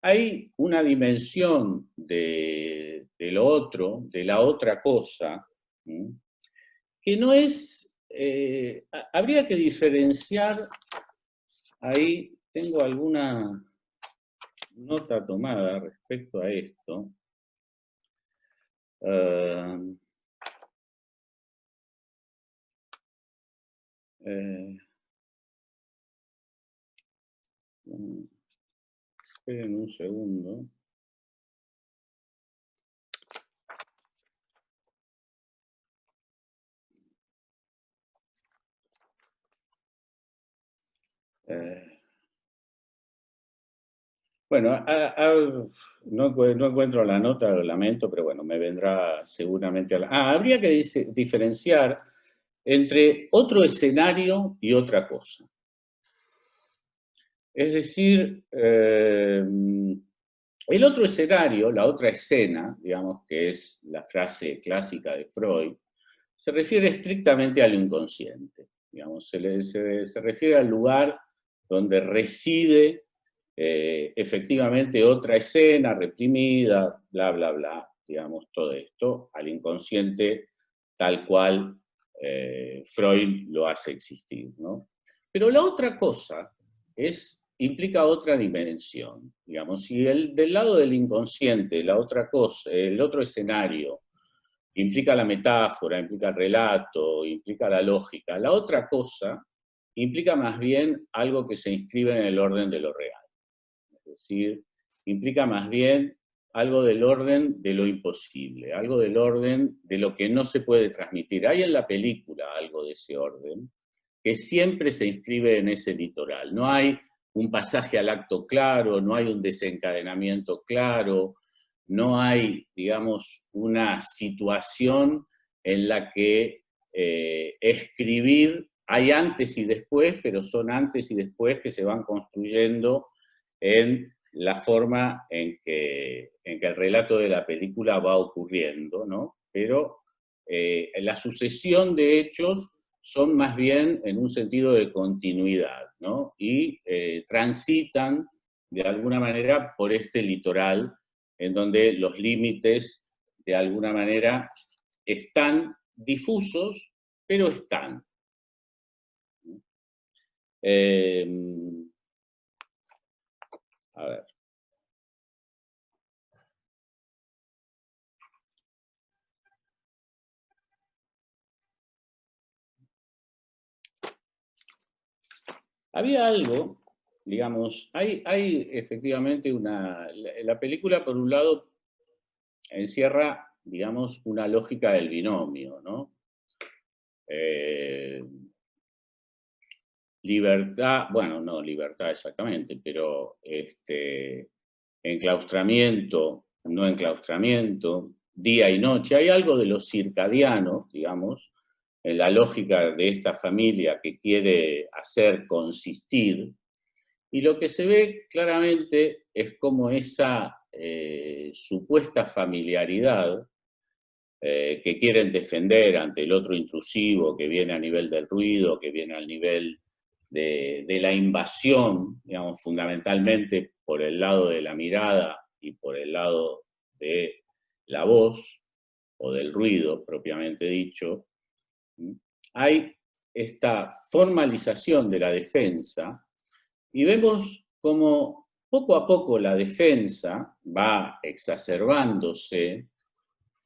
hay una dimensión de lo otro, de la otra cosa, que no es, habría que diferenciar, ahí tengo alguna nota tomada respecto a esto. Esperen un segundo. Bueno, no encuentro la nota, lo lamento, pero bueno, me vendrá seguramente habría que diferenciar entre otro escenario y otra cosa. Es decir, el otro escenario, la otra escena, digamos que es la frase clásica de Freud, se refiere estrictamente al inconsciente. Digamos, se refiere al lugar donde reside efectivamente otra escena reprimida, bla, bla, bla, digamos, todo esto, al inconsciente tal cual Freud lo hace existir, ¿no? Pero la otra cosa implica otra dimensión, digamos, si del lado del inconsciente, la otra cosa, el otro escenario, implica la metáfora, implica el relato, implica la lógica, la otra cosa implica más bien algo que se inscribe en el orden de lo real. Es decir, implica más bien algo del orden de lo imposible, algo del orden de lo que no se puede transmitir. Hay en la película algo de ese orden, que siempre se inscribe en ese litoral. No hay un pasaje al acto claro, no hay un desencadenamiento claro, no hay, digamos, una situación en la que escribir, hay antes y después, pero son antes y después que se van construyendo en la forma en que el relato de la película va ocurriendo, ¿no? Pero la sucesión de hechos son más bien en un sentido de continuidad, ¿no? Y transitan de alguna manera por este litoral en donde los límites de alguna manera están difusos, pero están. A ver. Había algo, digamos, hay efectivamente la película por un lado encierra, digamos, una lógica del binomio, ¿no? Libertad, bueno, no libertad exactamente, pero enclaustramiento, no enclaustramiento, día y noche. Hay algo de lo circadiano, digamos, en la lógica de esta familia que quiere hacer consistir, y lo que se ve claramente es como esa supuesta familiaridad que quieren defender ante el otro intrusivo que viene a nivel del ruido, que viene al nivel de la invasión, digamos, fundamentalmente por el lado de la mirada y por el lado de la voz o del ruido propiamente dicho. Hay esta formalización de la defensa y vemos como poco a poco la defensa va exacerbándose,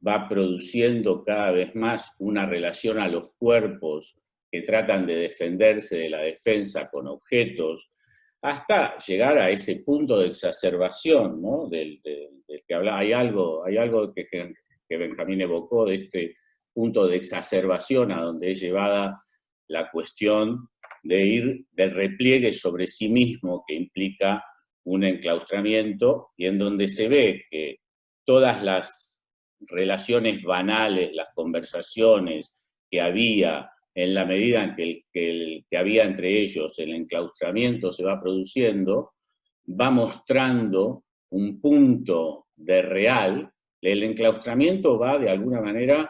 va produciendo cada vez más una relación a los cuerpos que tratan de defenderse de la defensa con objetos, hasta llegar a ese punto de exacerbación, ¿no? del que habla. Hay algo que Benjamín evocó de este punto de exacerbación a donde es llevada la cuestión de ir del repliegue sobre sí mismo, que implica un enclaustramiento, y en donde se ve que todas las relaciones banales, las conversaciones que había, en la medida en que había entre ellos, el enclaustramiento se va produciendo, va mostrando un punto de real. El enclaustramiento va de alguna manera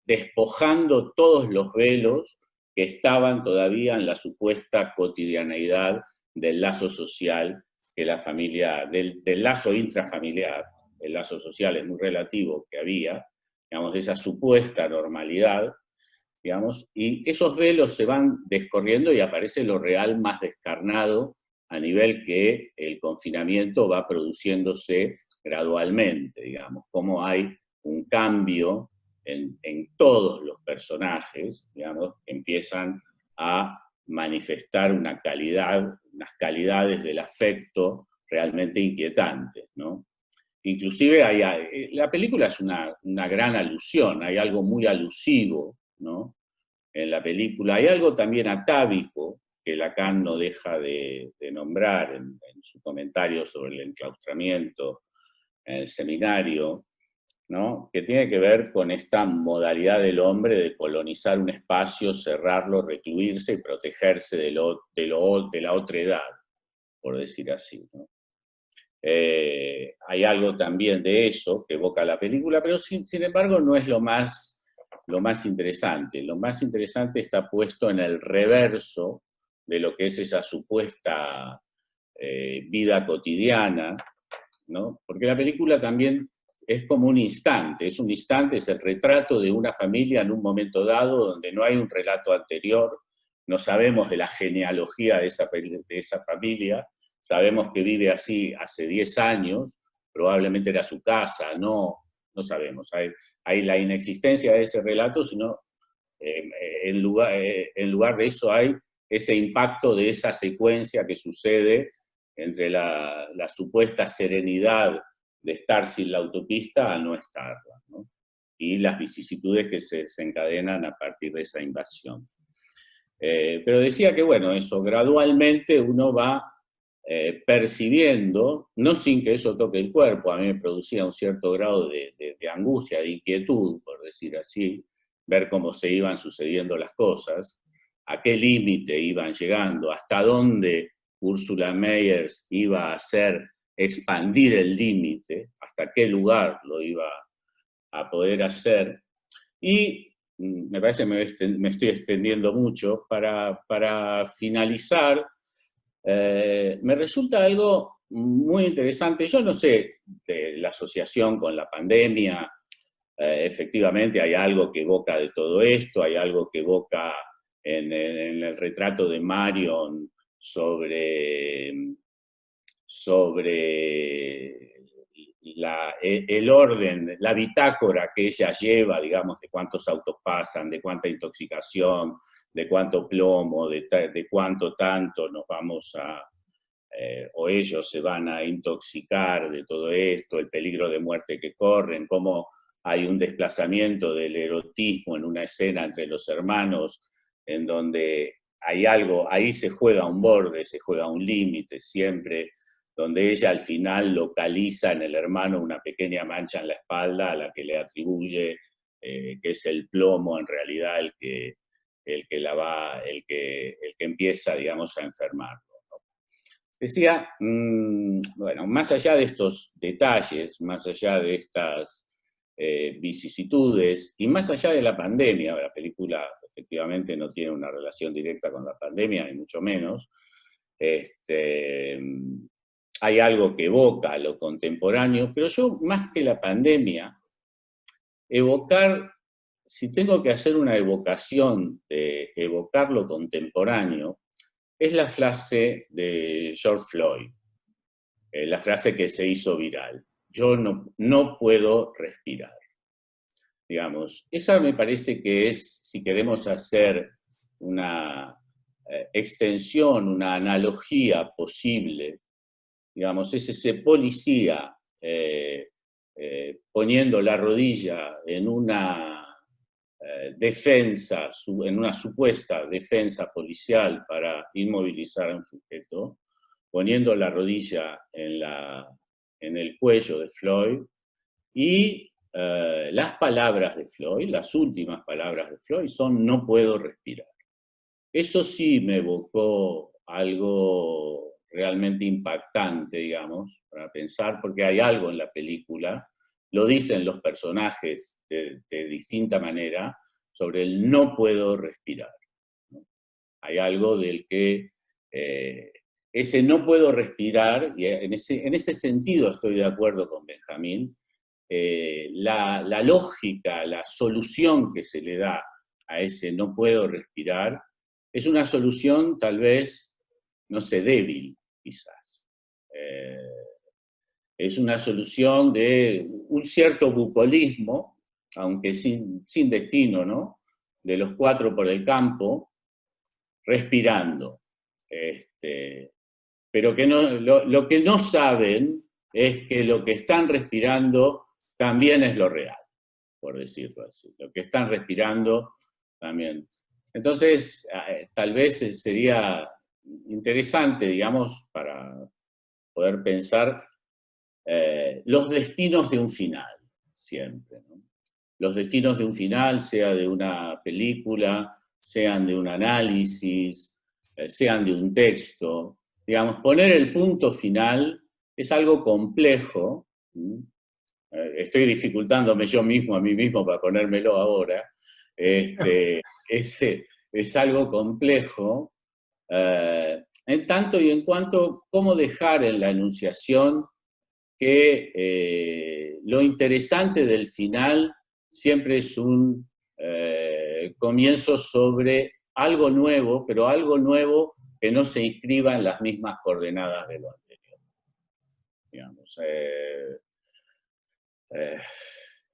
despojando todos los velos que estaban todavía en la supuesta cotidianeidad del lazo social que la familia, del lazo intrafamiliar. El lazo social es muy relativo que había, digamos, esa supuesta normalidad, digamos, y esos velos se van descorriendo y aparece lo real más descarnado a nivel que el confinamiento va produciéndose gradualmente, digamos, como hay un cambio en todos los personajes, digamos, que empiezan a manifestar una calidad, unas calidades del afecto realmente inquietantes, ¿no? Inclusive la película es una gran alusión, hay algo muy alusivo, ¿no? En la película. Hay algo también atávico que Lacan no deja de nombrar en su comentario sobre el enclaustramiento en el seminario, ¿no? Que tiene que ver con esta modalidad del hombre de colonizar un espacio, cerrarlo, recluirse y protegerse de la otredad, por decir así, ¿no? Hay algo también de eso que evoca la película, pero sin embargo no es lo más interesante. Lo más interesante está puesto en el reverso de lo que es esa supuesta vida cotidiana, ¿no? Porque la película también es como un instante, es el retrato de una familia en un momento dado donde no hay un relato anterior, no sabemos de la genealogía de esa familia, sabemos que vive así hace 10 años, probablemente era su casa, no sabemos. Hay la inexistencia de ese relato, sino en lugar de eso hay ese impacto de esa secuencia que sucede entre la supuesta serenidad de estar sin la autopista a no estarla, ¿no? Y las vicisitudes que se desencadenan a partir de esa invasión. Pero decía que, bueno, eso gradualmente uno va percibiendo, no sin que eso toque el cuerpo, a mí me producía un cierto grado de angustia, de inquietud, por decir así, ver cómo se iban sucediendo las cosas, a qué límite iban llegando, hasta dónde Ursula Meyers iba a hacer expandir el límite, hasta qué lugar lo iba a poder hacer. Y me parece que me estoy extendiendo mucho. Para finalizar, me resulta algo muy interesante. Yo no sé de la asociación con la pandemia. Efectivamente hay algo que evoca de todo esto, hay algo que evoca en el retrato de Marion sobre el orden, la bitácora que ella lleva, digamos, de cuántos autos pasan, de cuánta intoxicación, de cuánto plomo, de cuánto tanto nos vamos o ellos se van a intoxicar de todo esto, el peligro de muerte que corren, cómo hay un desplazamiento del erotismo en una escena entre los hermanos, en donde hay algo, ahí se juega un borde, se juega un límite siempre, donde ella al final localiza en el hermano una pequeña mancha en la espalda a la que le atribuye que es el plomo en realidad el que empieza, digamos, a enfermarlo. Decía, bueno, más allá de estos detalles, más allá de estas vicisitudes y más allá de la pandemia, la película efectivamente no tiene una relación directa con la pandemia, ni mucho menos, hay algo que evoca lo contemporáneo, pero yo más que la pandemia, evocar, si tengo que hacer una evocación de evocar lo contemporáneo, es la frase de George Floyd, la frase que se hizo viral. Yo no puedo respirar. Digamos, esa me parece que es, si queremos hacer una extensión, una analogía posible, digamos, es ese policía poniendo la rodilla en una defensa, en una supuesta defensa policial para inmovilizar a un sujeto, poniendo la rodilla en el cuello de Floyd, y las palabras de Floyd, las últimas palabras de Floyd son "no puedo respirar". Eso sí me evocó algo realmente impactante, digamos, para pensar, porque hay algo en la película, lo dicen los personajes de distinta manera, sobre el "no puedo respirar", ¿no? Hay algo del que ese "no puedo respirar", y en ese sentido estoy de acuerdo con Benjamín, la lógica, la solución que se le da a ese "no puedo respirar", es una solución tal vez, no sé, débil, quizás. Es una solución de un cierto bucolismo, aunque sin destino, ¿no? De los cuatro por el campo, respirando. Pero que lo que no saben es que lo que están respirando también es lo real, por decirlo así. Lo que están respirando también. Entonces, tal vez sería interesante, digamos, para poder pensar los destinos de un final, siempre, ¿no? Los destinos de un final, sea de una película, sean de un análisis, sean de un texto. Digamos, poner el punto final es algo complejo. Estoy dificultándome yo mismo a mí mismo para ponérmelo ahora. Es algo complejo, en tanto y en cuanto cómo dejar en la enunciación que lo interesante del final siempre es un comienzo sobre algo nuevo, pero algo nuevo que no se inscriba en las mismas coordenadas de lo anterior. Digamos,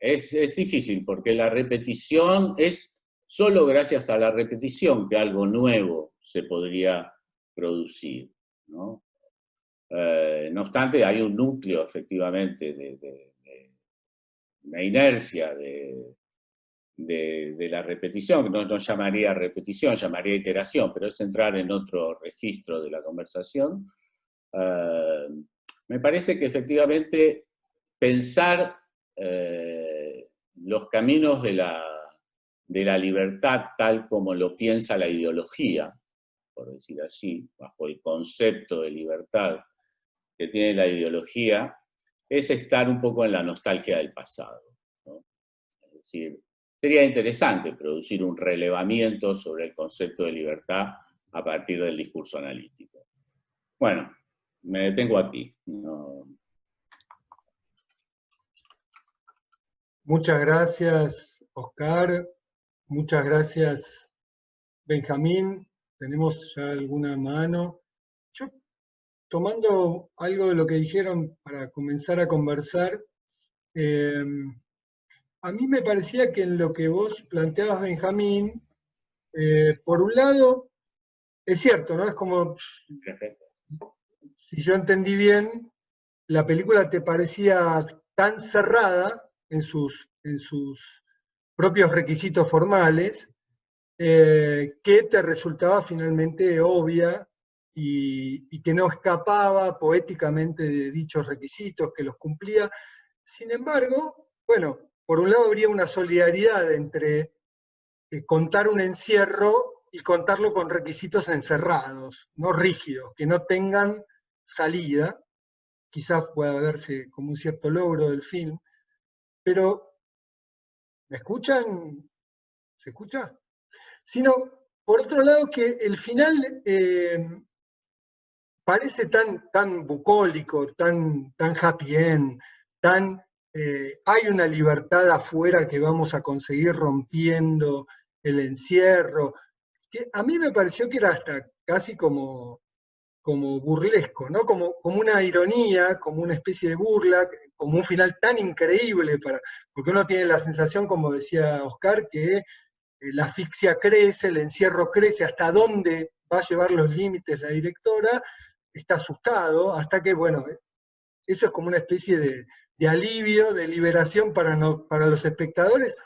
es difícil porque la repetición es solo gracias a la repetición que algo nuevo se podría producir, ¿no? No obstante, hay un núcleo efectivamente de una inercia, de de la repetición, que no llamaría repetición, llamaría iteración, pero es entrar en otro registro de la conversación. Me parece que efectivamente pensar los caminos de la libertad tal como lo piensa la ideología, por decir así, bajo el concepto de libertad que tiene la ideología, es estar un poco en la nostalgia del pasado, ¿no? Es decir, sería interesante producir un relevamiento sobre el concepto de libertad a partir del discurso analítico. Bueno, me detengo aquí. No. Muchas gracias, Oscar. Muchas gracias, Benjamín. Tenemos ya alguna mano. Yo, tomando algo de lo que dijeron para comenzar a conversar, a mí me parecía que en lo que vos planteabas, Benjamín, por un lado, es cierto, ¿no? Es como, si yo entendí bien, la película te parecía tan cerrada en sus propios requisitos formales, que te resultaba finalmente obvia y que no escapaba poéticamente de dichos requisitos, que los cumplía. Sin embargo, bueno, por un lado habría una solidaridad entre contar un encierro y contarlo con requisitos encerrados, no rígidos, que no tengan salida. Quizás pueda verse como un cierto logro del film, pero ¿me escuchan? ¿Se escucha? Sino, por otro lado, que el final parece tan bucólico, tan happy end, hay una libertad afuera que vamos a conseguir rompiendo el encierro, que a mí me pareció que era hasta casi como burlesco, ¿no? Como una ironía, como una especie de burla, como un final tan increíble, porque uno tiene la sensación, como decía Oscar, que la asfixia crece, el encierro crece, hasta dónde va a llevar los límites la directora, está asustado, hasta que, bueno, eso es como una especie de alivio, de liberación para los espectadores.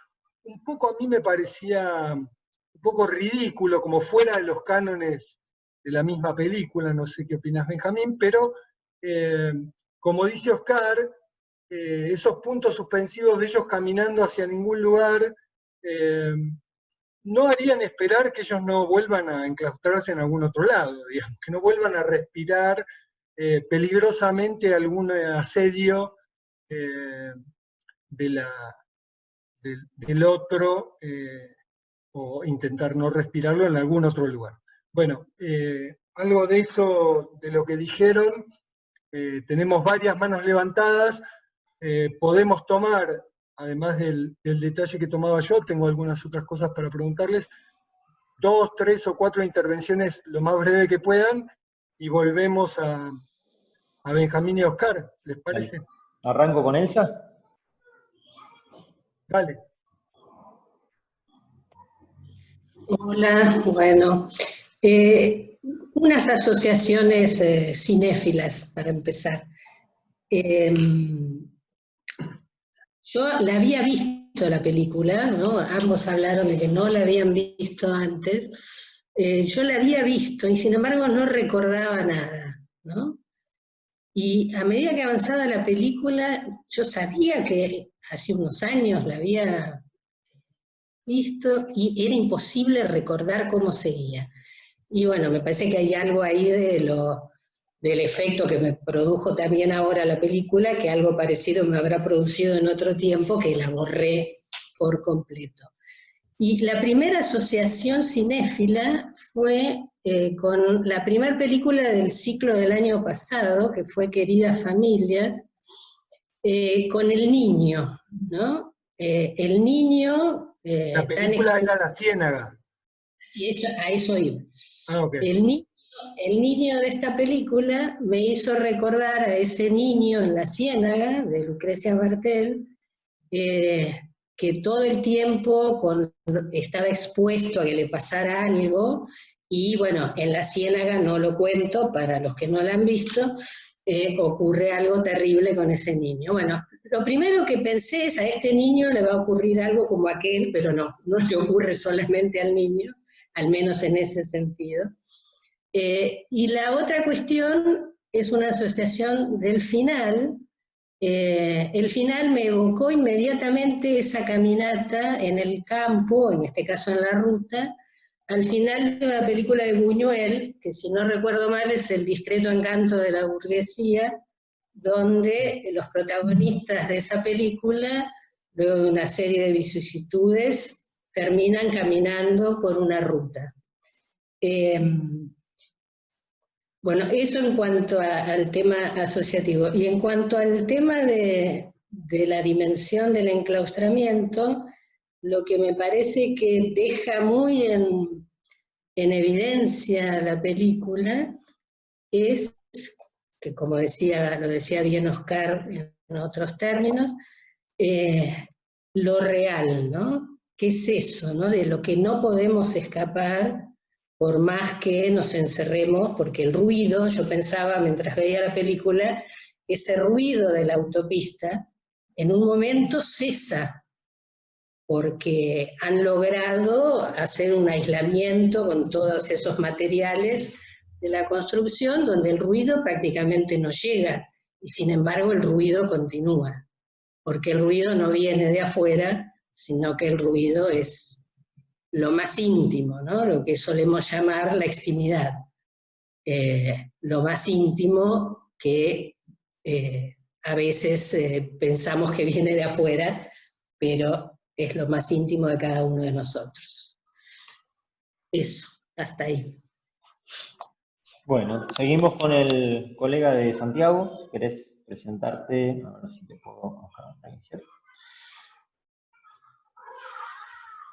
Un poco a mí me parecía un poco ridículo, como fuera de los cánones de la misma película, no sé qué opinas, Benjamín, pero como dice Oscar, esos puntos suspensivos de ellos caminando hacia ningún lugar, no harían esperar que ellos no vuelvan a enclaustrarse en algún otro lado, digamos, que no vuelvan a respirar peligrosamente algún asedio del otro, o intentar no respirarlo en algún otro lugar. Bueno, algo de eso, de lo que dijeron, tenemos varias manos levantadas, podemos tomar, además del detalle que tomaba yo, tengo algunas otras cosas para preguntarles, 2, 3 o 4 intervenciones lo más breve que puedan, y volvemos a Benjamín y a Oscar, ¿les parece? ¿Arranco con Elsa? Dale. Hola, bueno, unas asociaciones cinéfilas para empezar. Yo la había visto la película, ¿no? Ambos hablaron de que no la habían visto antes. Yo la había visto y sin embargo no recordaba nada, ¿no? Y a medida que avanzaba la película, yo sabía que hace unos años la había visto y era imposible recordar cómo seguía. Y bueno, me parece que hay algo ahí del efecto que me produjo también ahora la película, que algo parecido me habrá producido en otro tiempo, que la borré por completo. Y la primera asociación cinéfila fue con la primera película del ciclo del año pasado, que fue Queridas Familias, con el niño, ¿no? El niño... la película era La Ciénaga. Sí, a eso iba. Ah, okay. El niño de esta película me hizo recordar a ese niño en La Ciénaga, de Lucrecia Martel, que todo el tiempo estaba expuesto a que le pasara algo, y bueno, en La Ciénaga, no lo cuento para los que no la han visto, ocurre algo terrible con ese niño. Bueno, lo primero que pensé es, a este niño le va a ocurrir algo como aquel, pero no le ocurre solamente al niño, al menos en ese sentido. Y la otra cuestión es una asociación del final. El final me evocó inmediatamente esa caminata en el campo, en este caso en la ruta, al final de una película de Buñuel, que si no recuerdo mal es El discreto encanto de la burguesía, donde los protagonistas de esa película, luego de una serie de vicisitudes, terminan caminando por una ruta. Bueno, eso en cuanto al tema asociativo. Y en cuanto al tema de la dimensión del enclaustramiento, lo que me parece que deja muy en evidencia la película es que, como lo decía bien Oscar en otros términos, lo real, ¿no? ¿Qué es eso, ¿no? De lo que no podemos escapar por más que nos encerremos, porque el ruido, yo pensaba mientras veía la película, ese ruido de la autopista en un momento cesa, porque han logrado hacer un aislamiento con todos esos materiales de la construcción, donde el ruido prácticamente no llega, y sin embargo el ruido continúa, porque el ruido no viene de afuera, sino que el ruido es lo más íntimo, ¿no? Lo que solemos llamar la extimidad, lo más íntimo que a veces pensamos que viene de afuera, pero es lo más íntimo de cada uno de nosotros. Eso, hasta ahí. Bueno, seguimos con el colega de Santiago. Si querés presentarte, a ver si te puedo iniciar.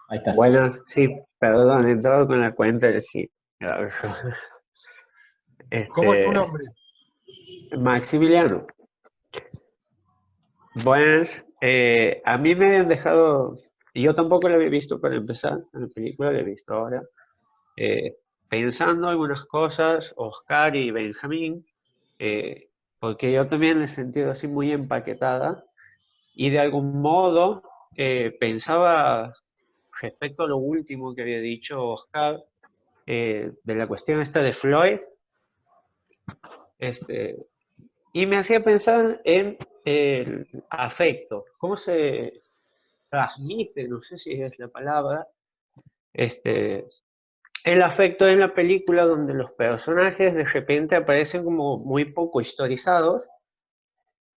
Ahí estás. Buenas, sí, perdón, he entrado con la cuenta, sí. ¿Cómo es tu nombre? Maximiliano. Buenas, a mí me habían dejado, yo tampoco la había visto para empezar, la película la he visto ahora, pensando algunas cosas, Oscar y Benjamín, porque yo también la he sentido así muy empaquetada, y de algún modo pensaba respecto a lo último que había dicho Oscar, de la cuestión esta de Floyd, y me hacía pensar en el afecto, cómo se transmite, no sé si es la palabra, el afecto en la película donde los personajes de repente aparecen como muy poco historizados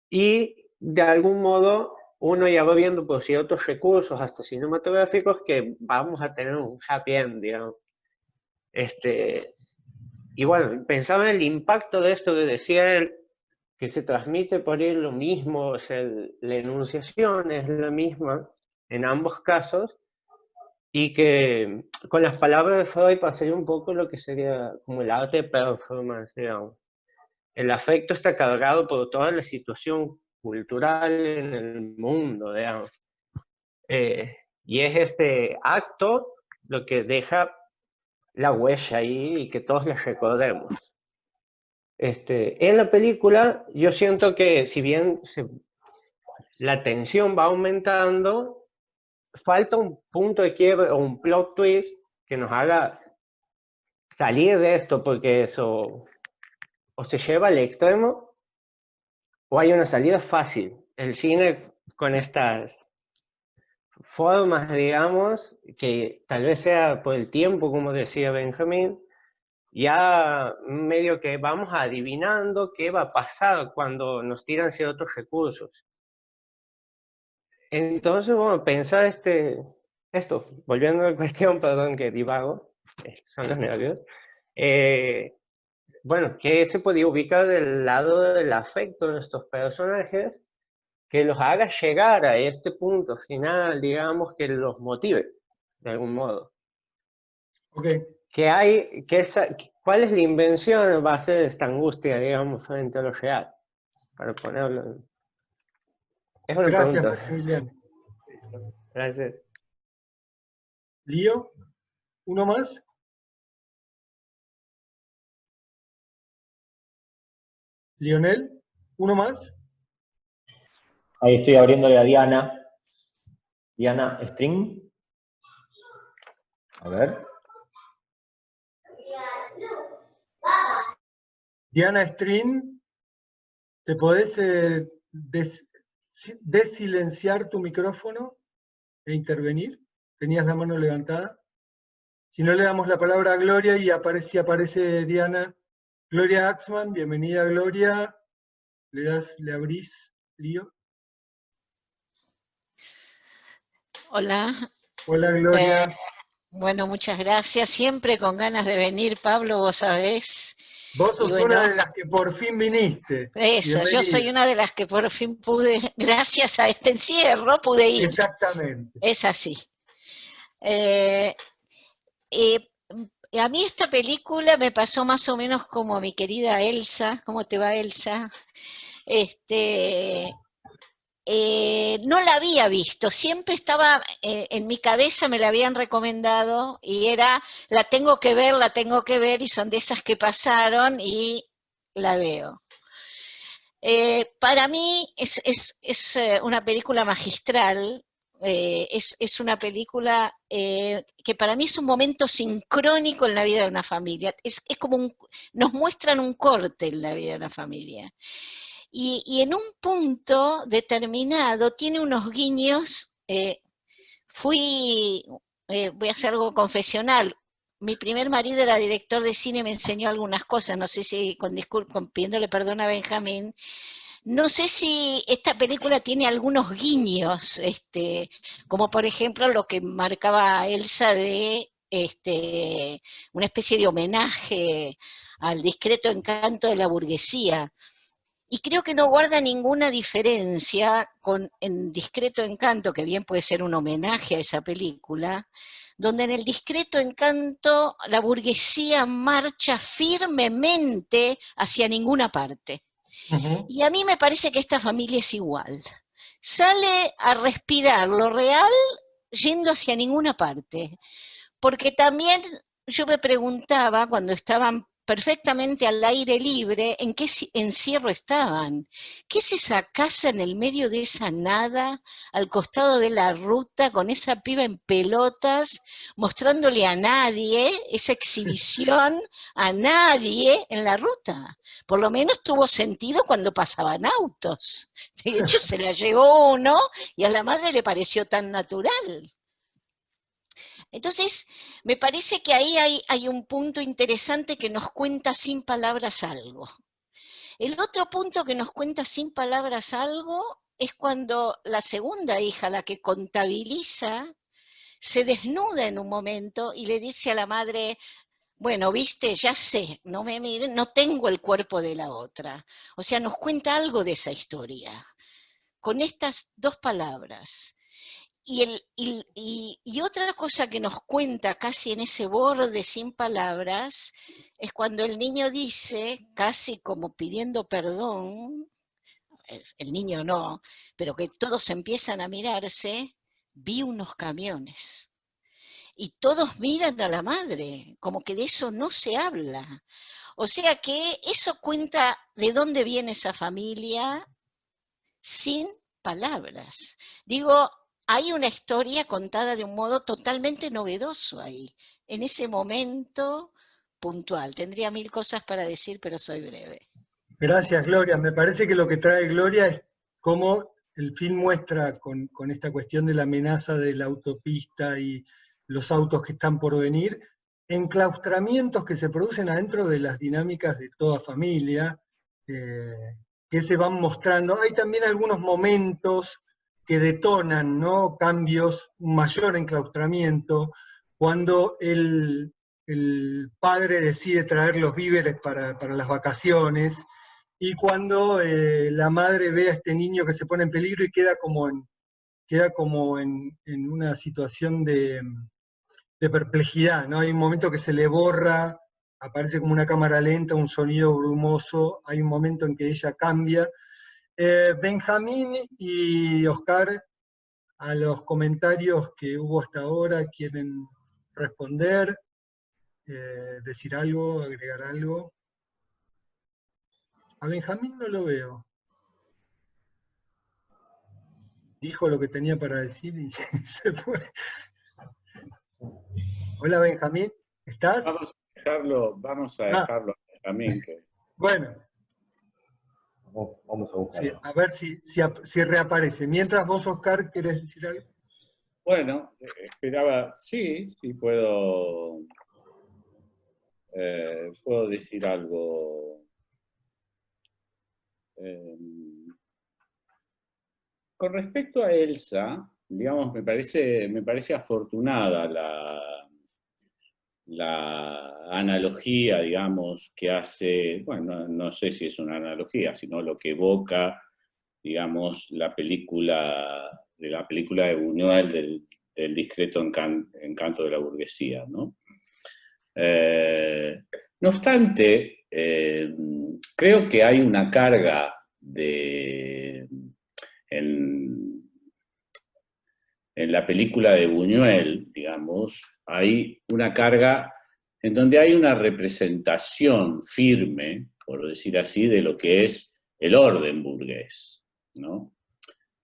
y de algún modo uno ya va viendo por ciertos recursos, hasta cinematográficos, que vamos a tener un happy end, digamos. Y bueno, pensaba en el impacto de esto que decía él, que se transmite por él lo mismo, o sea, la enunciación es la misma en ambos casos, y que con las palabras de Freud pasaría un poco lo que sería como el arte de performance, digamos. El afecto está cargado por toda la situación cultural en el mundo, digamos. Y es este acto lo que deja la huella ahí y que todos la recordemos. En la película yo siento que si bien la tensión va aumentando, falta un punto de quiebre o un plot twist que nos haga salir de esto, porque eso o se lleva al extremo o hay una salida fácil. El cine con estas formas, digamos, que tal vez sea por el tiempo, como decía Benjamín, ya medio que vamos adivinando qué va a pasar cuando nos tiran ciertos recursos. Entonces, bueno, pensar esto, volviendo a la cuestión, perdón que divago, son los nervios, bueno, ¿qué se podía ubicar del lado del afecto de estos personajes que los haga llegar a este punto final, digamos, que los motive, de algún modo? Okay. ¿Cuál es la invención en base de esta angustia, digamos, frente a lo real? Para ponerlo. Es una Gracias, pregunta. Maximiliano. Gracias. ¿Lío? ¿Uno más? ¿Lionel? ¿Uno más? Ahí estoy abriéndole a Diana. Diana String. A ver. Diana String, ¿te podés desilenciar tu micrófono e intervenir? ¿Tenías la mano levantada? Si no, le damos la palabra a Gloria y aparece Diana. Gloria Axman, bienvenida Gloria. Le abrís, Lío. Hola. Hola Gloria. Bueno, muchas gracias. Siempre con ganas de venir, Pablo, vos sabés. Vos Y sos bueno, una de las que por fin viniste. eso, yo soy Bienvenida. una de las que por fin pude, gracias a este encierro, pude ir. Exactamente. Es así. Eh, eh, a mí esta película me pasó más o menos como a mi querida Elsa. ¿Cómo te va, Elsa? No la había visto, siempre estaba en mi cabeza, me la habían recomendado y era, la tengo que ver, y son de esas que pasaron y la veo. Para mí es una película magistral, es una película que para mí es un momento sincrónico en la vida de una familia, es como nos muestran un corte en la vida de una familia. Y en un punto determinado tiene unos guiños. Voy a hacer algo confesional. Mi primer marido era director de cine, me enseñó algunas cosas, no sé si pidiéndole perdón a Benjamín, no sé si esta película tiene algunos guiños, como por ejemplo lo que marcaba Elsa de una especie de homenaje al discreto encanto de la burguesía. Y creo que no guarda ninguna diferencia con En Discreto Encanto, que bien puede ser un homenaje a esa película, donde en El Discreto Encanto la burguesía marcha firmemente hacia ninguna parte. Y a mí me parece que esta familia es igual. Sale a respirar lo real yendo hacia ninguna parte. Porque también yo me preguntaba, cuando estaban perfectamente al aire libre, en qué encierro estaban. ¿Qué es esa casa en el medio de esa nada, al costado de la ruta, con esa piba en pelotas, mostrándole a nadie esa exhibición, a nadie en la ruta? Por lo menos tuvo sentido cuando pasaban autos. De hecho, se la llevó uno y a la madre le pareció tan natural. Entonces, me parece que ahí hay un punto interesante que nos cuenta sin palabras algo. El otro punto que nos cuenta sin palabras algo es cuando la segunda hija, la que contabiliza, se desnuda en un momento y le dice a la madre, bueno, viste, ya sé, no me miren, no tengo el cuerpo de la otra. O sea, nos cuenta algo de esa historia, con estas dos palabras. Y otra cosa que nos cuenta casi en ese borde sin palabras es cuando el niño dice, casi como pidiendo perdón, el niño no, pero que todos empiezan a mirarse, vi unos camiones. Y todos miran a la madre, como que de eso no se habla. O sea que eso cuenta de dónde viene esa familia sin palabras. Digo, hay una historia contada de un modo totalmente novedoso ahí, en ese momento puntual. Tendría mil cosas para decir, pero soy breve. Gracias, Gloria. Me parece que lo que trae Gloria es cómo el film muestra con esta cuestión de la amenaza de la autopista y los autos que están por venir, enclaustramientos que se producen adentro de las dinámicas de toda familia, que se van mostrando. Hay también algunos momentos que detonan, ¿no?, cambios, un mayor enclaustramiento, cuando el padre decide traer los víveres para las vacaciones, y cuando la madre ve a este niño que se pone en peligro y queda como en una situación de perplejidad, ¿no? Hay un momento que se le borra, aparece como una cámara lenta, un sonido brumoso, hay un momento en que ella cambia. Benjamín y Oscar, a los comentarios que hubo hasta ahora, ¿quieren responder, decir algo, agregar algo? A Benjamín no lo veo. dijo lo que tenía para decir y se fue. Hola Benjamín, ¿estás? Vamos a Ah, dejarlo a Benjamín. bueno, Vamos a sí, buscarlo. a ver si reaparece. Mientras vos, Oscar, ¿querés decir algo? Bueno, esperaba, sí, puedo decir algo. Con respecto a Elsa, digamos, me parece afortunada la analogía, digamos, que hace, bueno, no sé si es una analogía, sino lo que evoca, digamos, la película de Buñuel del discreto encanto de la burguesía, ¿no? No obstante, creo que hay una carga en la película de Buñuel, digamos, hay una carga en donde hay una representación firme, por decir así, de lo que es el orden burgués, ¿no?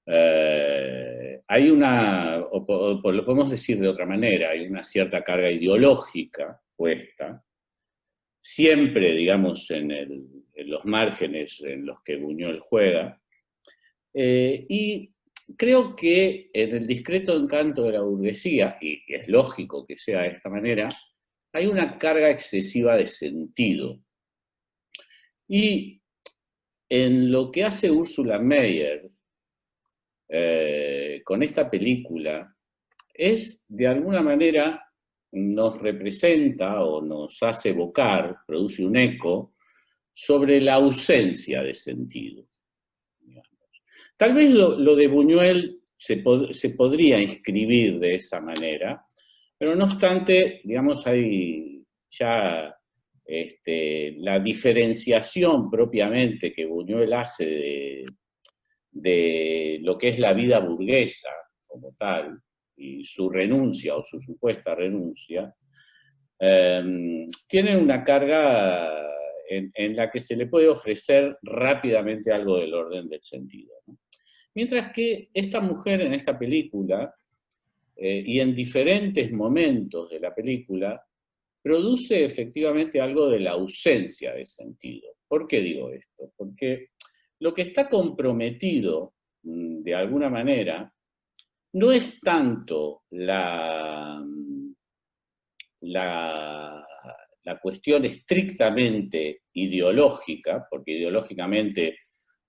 Hay una, o lo podemos decir de otra manera, hay una cierta carga ideológica puesta, siempre, digamos, en los márgenes en los que Buñuel juega, y creo que en el discreto encanto de la burguesía, y es lógico que sea de esta manera, hay una carga excesiva de sentido. Y en lo que hace Ursula Meyer con esta película, es de alguna manera nos representa o nos hace evocar, produce un eco sobre la ausencia de sentido. Tal vez lo de Buñuel se podría inscribir de esa manera, pero no obstante, digamos, hay ya la diferenciación propiamente que Buñuel hace de lo que es la vida burguesa como tal, y su renuncia o su supuesta renuncia, tiene una carga en la que se le puede ofrecer rápidamente algo del orden del sentido, ¿no? Mientras que esta mujer en esta película, y en diferentes momentos de la película, produce efectivamente algo de la ausencia de sentido. ¿Por qué digo esto? Porque lo que está comprometido, de alguna manera, no es tanto la cuestión estrictamente ideológica, porque ideológicamente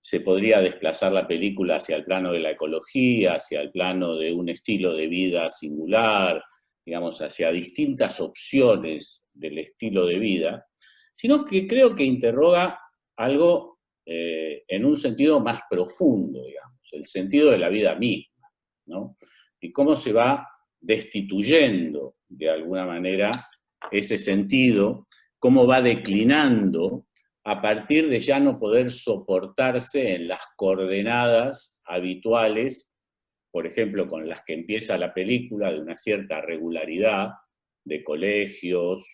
se podría desplazar la película hacia el plano de la ecología, hacia el plano de un estilo de vida singular, digamos, hacia distintas opciones del estilo de vida, sino que creo que interroga algo en un sentido más profundo, digamos, el sentido de la vida misma, ¿no? Y cómo se va destituyendo de alguna manera ese sentido, cómo va declinando a partir de ya no poder soportarse en las coordenadas habituales, por ejemplo, con las que empieza la película, de una cierta regularidad, de colegios,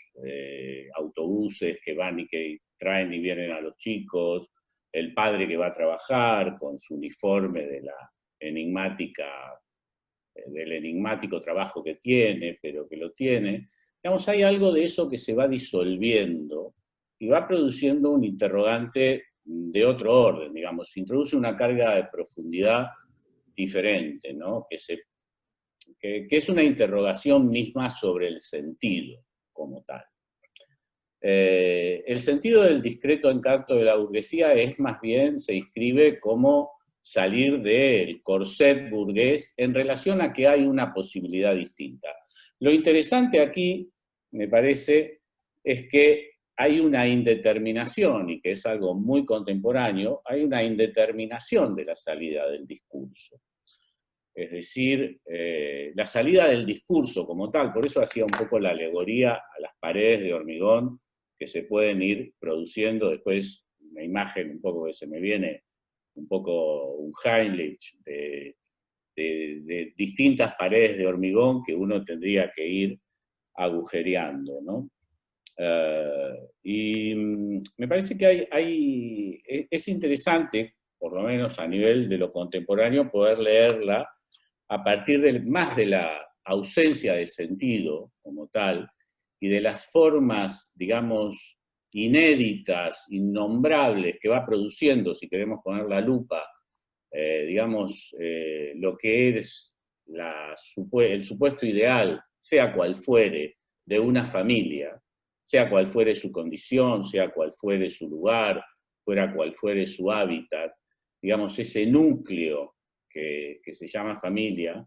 autobuses que van y que traen y vienen a los chicos, el padre que va a trabajar con su uniforme de la enigmática, del enigmático trabajo que tiene, pero que lo tiene. Digamos, hay algo de eso que se va disolviendo y va produciendo un interrogante de otro orden, digamos, se introduce una carga de profundidad diferente, ¿no? Que es una interrogación misma sobre el sentido como tal. El sentido del discreto encanto de la burguesía es más bien, se inscribe como salir del corset burgués en relación a que hay una posibilidad distinta. Lo interesante aquí, me parece, es que hay una indeterminación, y que es algo muy contemporáneo, hay una indeterminación de la salida del discurso. Es decir, la salida del discurso como tal, por eso hacía un poco la alegoría a las paredes de hormigón que se pueden ir produciendo después, una imagen un poco que se me viene, un poco un Heinrich de distintas paredes de hormigón que uno tendría que ir agujereando, ¿no? Y me parece que es interesante por lo menos a nivel de lo contemporáneo, poder leerla a partir más de la ausencia de sentido como tal, y de las formas, digamos, inéditas, innombrables, que va produciendo, si queremos poner la lupa, digamos, lo que es el supuesto ideal, sea cual fuere, de una familia, sea cual fuere su condición, sea cual fuere su lugar, fuera cual fuere su hábitat, digamos, ese núcleo que se llama familia,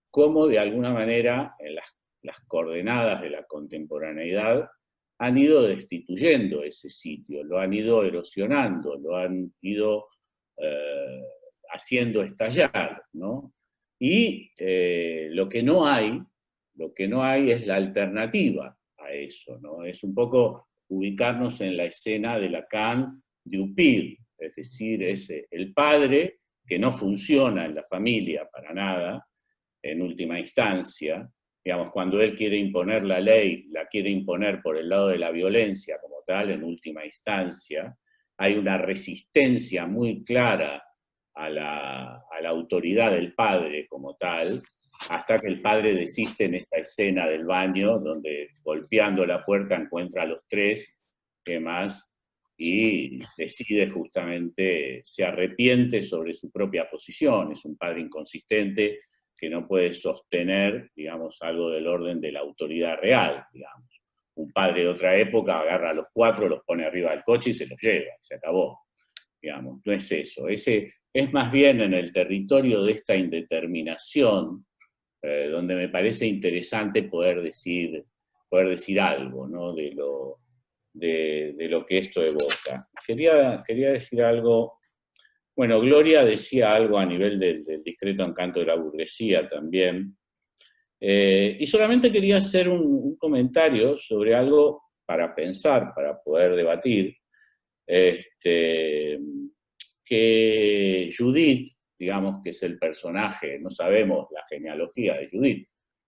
cómo de alguna manera en las coordenadas de la contemporaneidad han ido destituyendo ese sitio, lo han ido erosionando, lo han ido haciendo estallar, ¿no? Y lo que no hay es la alternativa a eso, ¿no? Es un poco ubicarnos en la escena de Lacan de Upir, es decir, es el padre que no funciona en la familia para nada, en última instancia, digamos, cuando él quiere imponer la ley, la quiere imponer por el lado de la violencia como tal, en última instancia, hay una resistencia muy clara a la autoridad del padre como tal, hasta que el padre desiste en esta escena del baño, donde golpeando la puerta encuentra a los tres, ¿qué más? Y decide justamente, se arrepiente sobre su propia posición, es un padre inconsistente que no puede sostener, digamos, algo del orden de la autoridad real, digamos. Un padre de otra época agarra a los cuatro, los pone arriba del coche y se los lleva, se acabó, digamos, no es eso. Ese es más bien en el territorio de esta indeterminación, donde me parece interesante poder decir algo, ¿no? de lo que esto evoca. Quería decir algo. Bueno, Gloria decía algo a nivel del discreto encanto de la burguesía también, y solamente quería hacer un comentario sobre algo para pensar, para poder debatir, que Judith, digamos que es el personaje, no sabemos la genealogía de Judith,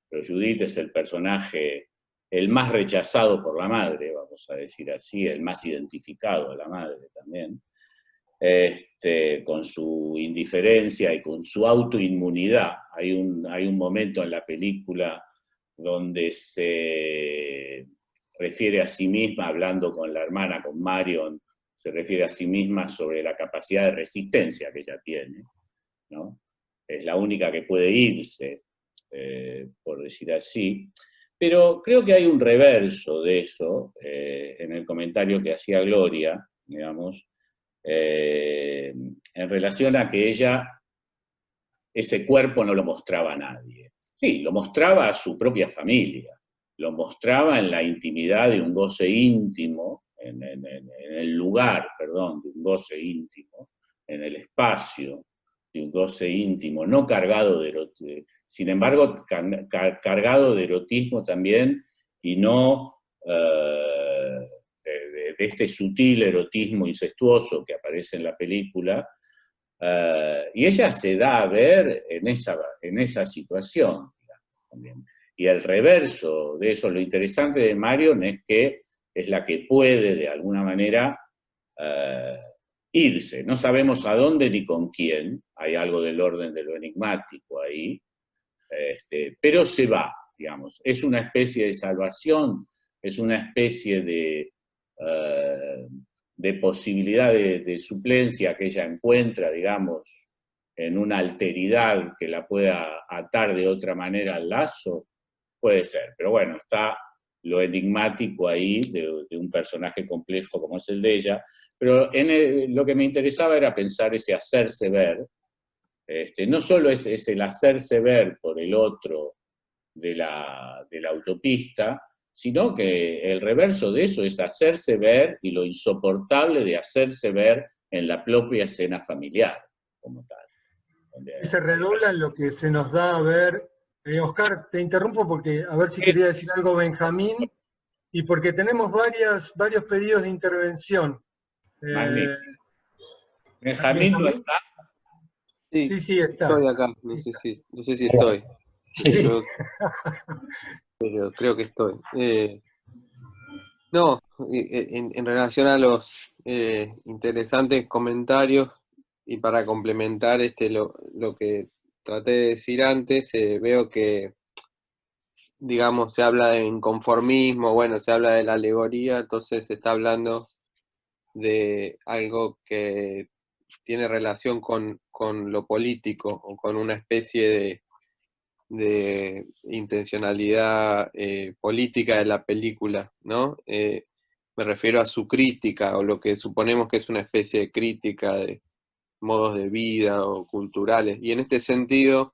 pero Judith es el personaje el más rechazado por la madre, vamos a decir así, el más identificado de la madre también, con su indiferencia y con su autoinmunidad. Hay un momento en la película donde se refiere a sí misma, hablando con la hermana, con Marion, se refiere a sí misma sobre la capacidad de resistencia que ella tiene, ¿no? Es la única que puede irse, por decir así. Pero creo que hay un reverso de eso, en el comentario que hacía Gloria, digamos, en relación a que ella ese cuerpo no lo mostraba a nadie. Sí, lo mostraba a su propia familia, lo mostraba en la intimidad de un goce íntimo, en el lugar, perdón, de un goce íntimo, en el espacio de un goce íntimo, no cargado de erotismo, sin embargo, cargado de erotismo también, y no de este sutil erotismo incestuoso que aparece en la película, y ella se da a ver en esa situación, digamos, también. Y el reverso de eso, lo interesante de Marion es que es la que puede, de alguna manera, irse. No sabemos a dónde ni con quién, hay algo del orden de lo enigmático ahí, pero se va, digamos. Es una especie de salvación, es una especie de posibilidad de suplencia que ella encuentra, digamos, en una alteridad que la pueda atar de otra manera al lazo, puede ser. Pero bueno, está lo enigmático ahí de un personaje complejo como es el de ella, pero lo que me interesaba era pensar ese hacerse ver. No solo es el hacerse ver por el otro de la autopista, sino que el reverso de eso es hacerse ver y lo insoportable de hacerse ver en la propia escena familiar, como tal. Y se redobla en lo que se nos da a ver. Oscar, te interrumpo porque a ver si quería decir algo Benjamín, y porque tenemos varios pedidos de intervención. ¿Benjamín no está? Sí, está. Estoy acá, no sé si estoy. Sí. Pero creo que estoy. No, en relación a los interesantes comentarios, y para complementar lo que traté de decir antes, veo que, digamos, se habla de inconformismo, bueno, se habla de la alegoría, entonces se está hablando de algo que tiene relación con lo político o con una especie de intencionalidad política de la película, ¿no? Me refiero a su crítica o lo que suponemos que es una especie de crítica de modos de vida o culturales. Y en este sentido,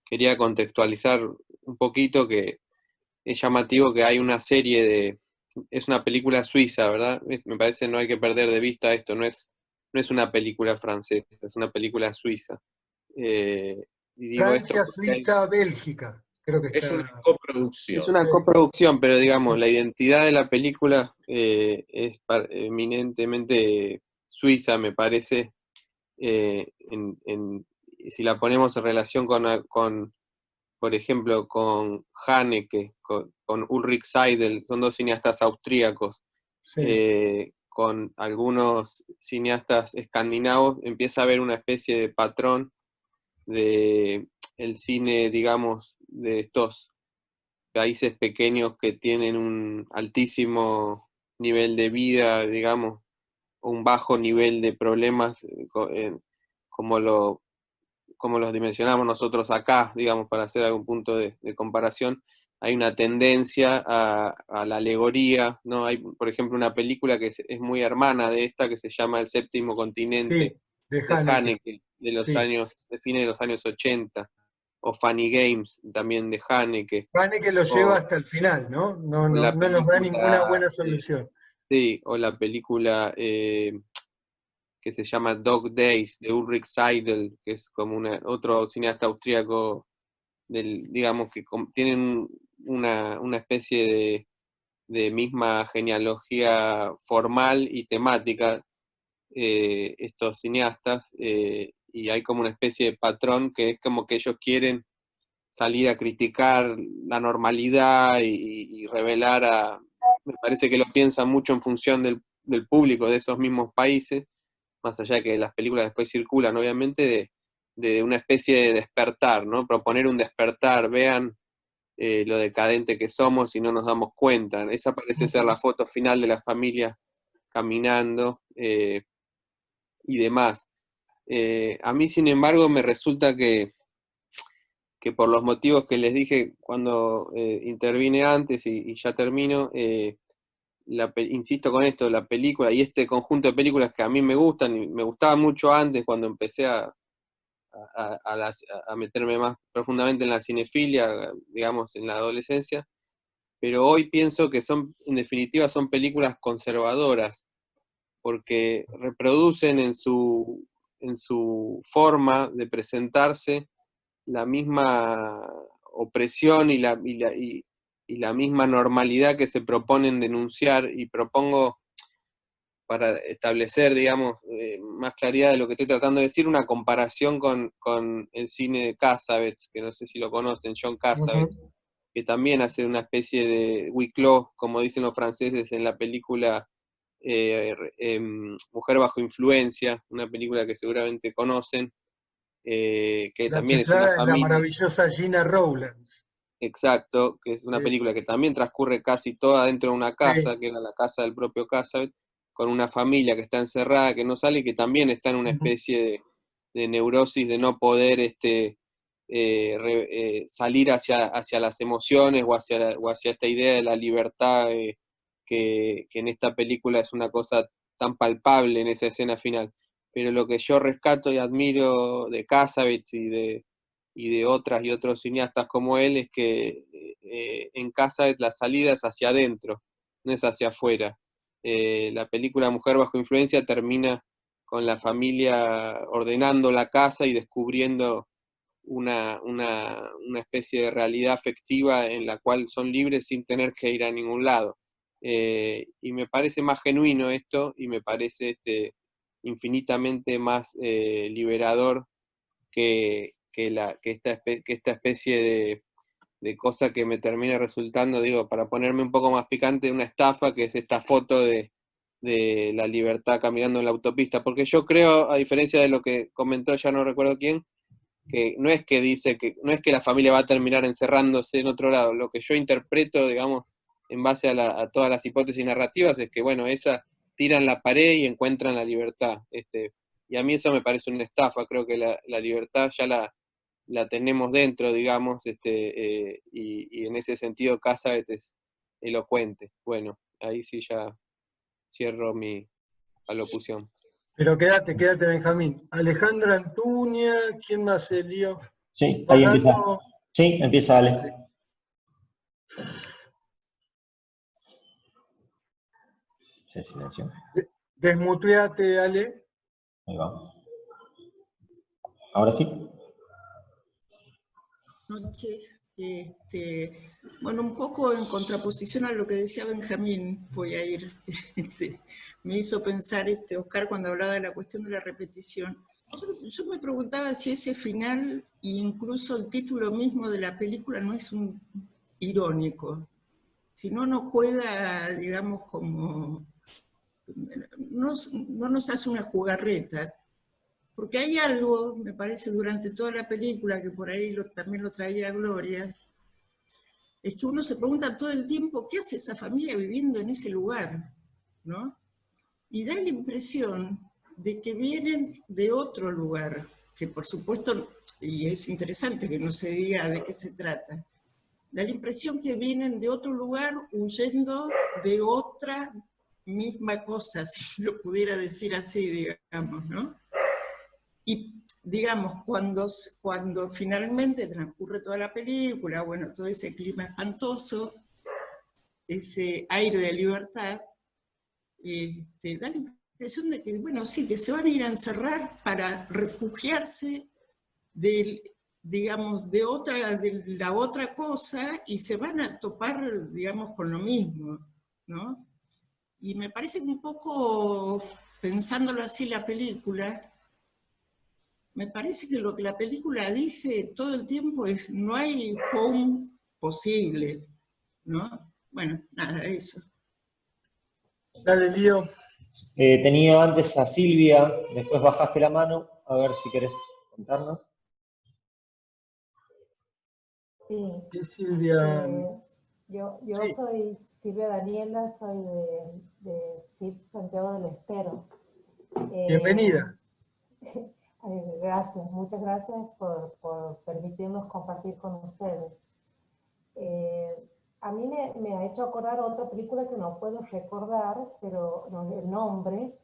quería contextualizar un poquito que es llamativo que hay una serie de... Es una película suiza, ¿verdad? Me parece no hay que perder de vista esto, no es una película francesa, es una película suiza. Y digo esto Francia, porque Suiza, Bélgica, creo que Es una está. es coproducción. una Sí, coproducción, pero digamos, la identidad de la película es eminentemente suiza, me parece. Si la ponemos en relación con, por ejemplo, con Haneke, con Ulrich Seidel, son dos cineastas austríacos, sí. con algunos cineastas escandinavos, empieza a haber una especie de patrón de el cine, digamos, de estos países pequeños que tienen un altísimo nivel de vida, digamos, o un bajo nivel de problemas, como como los dimensionamos nosotros acá, digamos, para hacer algún punto de comparación, hay una tendencia a la alegoría, ¿no? Hay, por ejemplo, una película que es muy hermana de esta, que se llama El Séptimo Continente, Sí, de de Haneke. Haneke, de los Sí. años, de fines de los años 80, o Funny Games, también de Haneke, Haneke lo lleva o, hasta el final, ¿no? No, o no, la no nos da ninguna película, buena solución. sí, o la película que se llama Dog Days, de Ulrich Seidel, que es como otro cineasta austríaco, digamos, que tienen una especie de misma genealogía formal y temática, estos cineastas, y hay como una especie de patrón que es como que ellos quieren salir a criticar la normalidad y revelar me parece que lo piensan mucho en función del público de esos mismos países, más allá de que las películas después circulan, obviamente, de una especie de despertar, ¿no? Proponer un despertar, vean lo decadente que somos y no nos damos cuenta. Esa parece ser la foto final de la familia caminando y demás. A mí, sin embargo, me resulta que por los motivos que les dije cuando intervine antes y ya termino, insisto con esto, la película y este conjunto de películas que a mí me gustan y me gustaba mucho antes cuando empecé a meterme más profundamente en la cinefilia, digamos, en la adolescencia, pero hoy pienso que son, en definitiva, son películas conservadoras, porque reproducen en su forma de presentarse la misma opresión y la misma normalidad que se proponen denunciar, y propongo, para establecer, digamos, más claridad de lo que estoy tratando de decir, una comparación con el cine de Cassavetes, que no sé si lo conocen, John Cassavetes, Ujú. que también hace una especie de huis clos, como dicen los franceses en la película Mujer bajo influencia, una película que seguramente conocen, que La también es una chiflada es la familia. maravillosa Gina Rowlands. Exacto, que es una Sí, película que también transcurre casi toda dentro de una sí. casa, que era la casa del propio Cassavet, con una familia que está encerrada, que no sale y que también está en una Ujú. especie de neurosis de no poder salir hacia las emociones o hacia esta idea de la libertad, que en esta película es una cosa tan palpable en esa escena final. Pero lo que yo rescato y admiro de Cassavetes y de otras y otros cineastas como él es que en Cassavetes la salida es hacia adentro, no es hacia afuera. La película Mujer bajo influencia termina con la familia ordenando la casa y descubriendo una especie de realidad afectiva en la cual son libres sin tener que ir a ningún lado. Y me parece más genuino esto y me parece infinitamente más liberador que esta especie de cosa que me termina resultando, digo, para ponerme un poco más picante, una estafa, que es esta foto de de la libertad caminando en la autopista, porque yo creo, a diferencia de lo que comentó, ya no recuerdo quién, que no es que dice que no es que la familia va a terminar encerrándose en otro lado. Lo que yo interpreto, digamos, en base a todas las hipótesis narrativas, es que, bueno, esa tiran la pared y encuentran la libertad. Y a mí eso me parece una estafa. Creo que la libertad ya la tenemos dentro, digamos, y en ese sentido Cassavet es elocuente. Bueno, ahí sí ya cierro mi alocución. Pero quédate, Benjamín. Alejandra Antuña, ¿quién más se dio? Sí, ahí empieza. Sí, empieza Ale. Se silenció. Desmuteate, Ale. Ahí va. Ahora sí. Noches. Bueno, un poco en contraposición a lo que decía Benjamín, voy a ir, me hizo pensar Oscar cuando hablaba de la cuestión de la repetición. Yo me preguntaba si ese final, e incluso el título mismo de la película, no es un irónico, si no juega, digamos, como, no nos hace una jugarreta. Porque hay algo, me parece, durante toda la película, que por ahí también lo traía Gloria, es que uno se pregunta todo el tiempo, ¿qué hace esa familia viviendo en ese lugar? ¿No? Y da la impresión de que vienen de otro lugar, que por supuesto, y es interesante que no se diga de qué se trata, da la impresión que vienen de otro lugar huyendo de otra misma cosa, si lo pudiera decir así, digamos, ¿no? Y, digamos, cuando finalmente transcurre toda la película, bueno, todo ese clima espantoso, ese aire de libertad, da la impresión de que, bueno, sí, que se van a ir a encerrar para refugiarse digamos, de la otra cosa y se van a topar, digamos, con lo mismo, ¿no? Y me parece que un poco, pensándolo así la película, me parece que lo que la película dice todo el tiempo es no hay home posible, ¿no? Bueno, nada, eso. Dale, Lío. Tenía antes a Silvia, después bajaste la mano, a ver si querés contarnos. Sí. ¿Qué Silvia? Yo Sí. soy Silvia Daniela, soy de CID Santiago del Estero. Bienvenida. Gracias, muchas gracias por permitirnos compartir con ustedes. A mí me ha hecho acordar otra película que no puedo recordar, pero no, el nombre,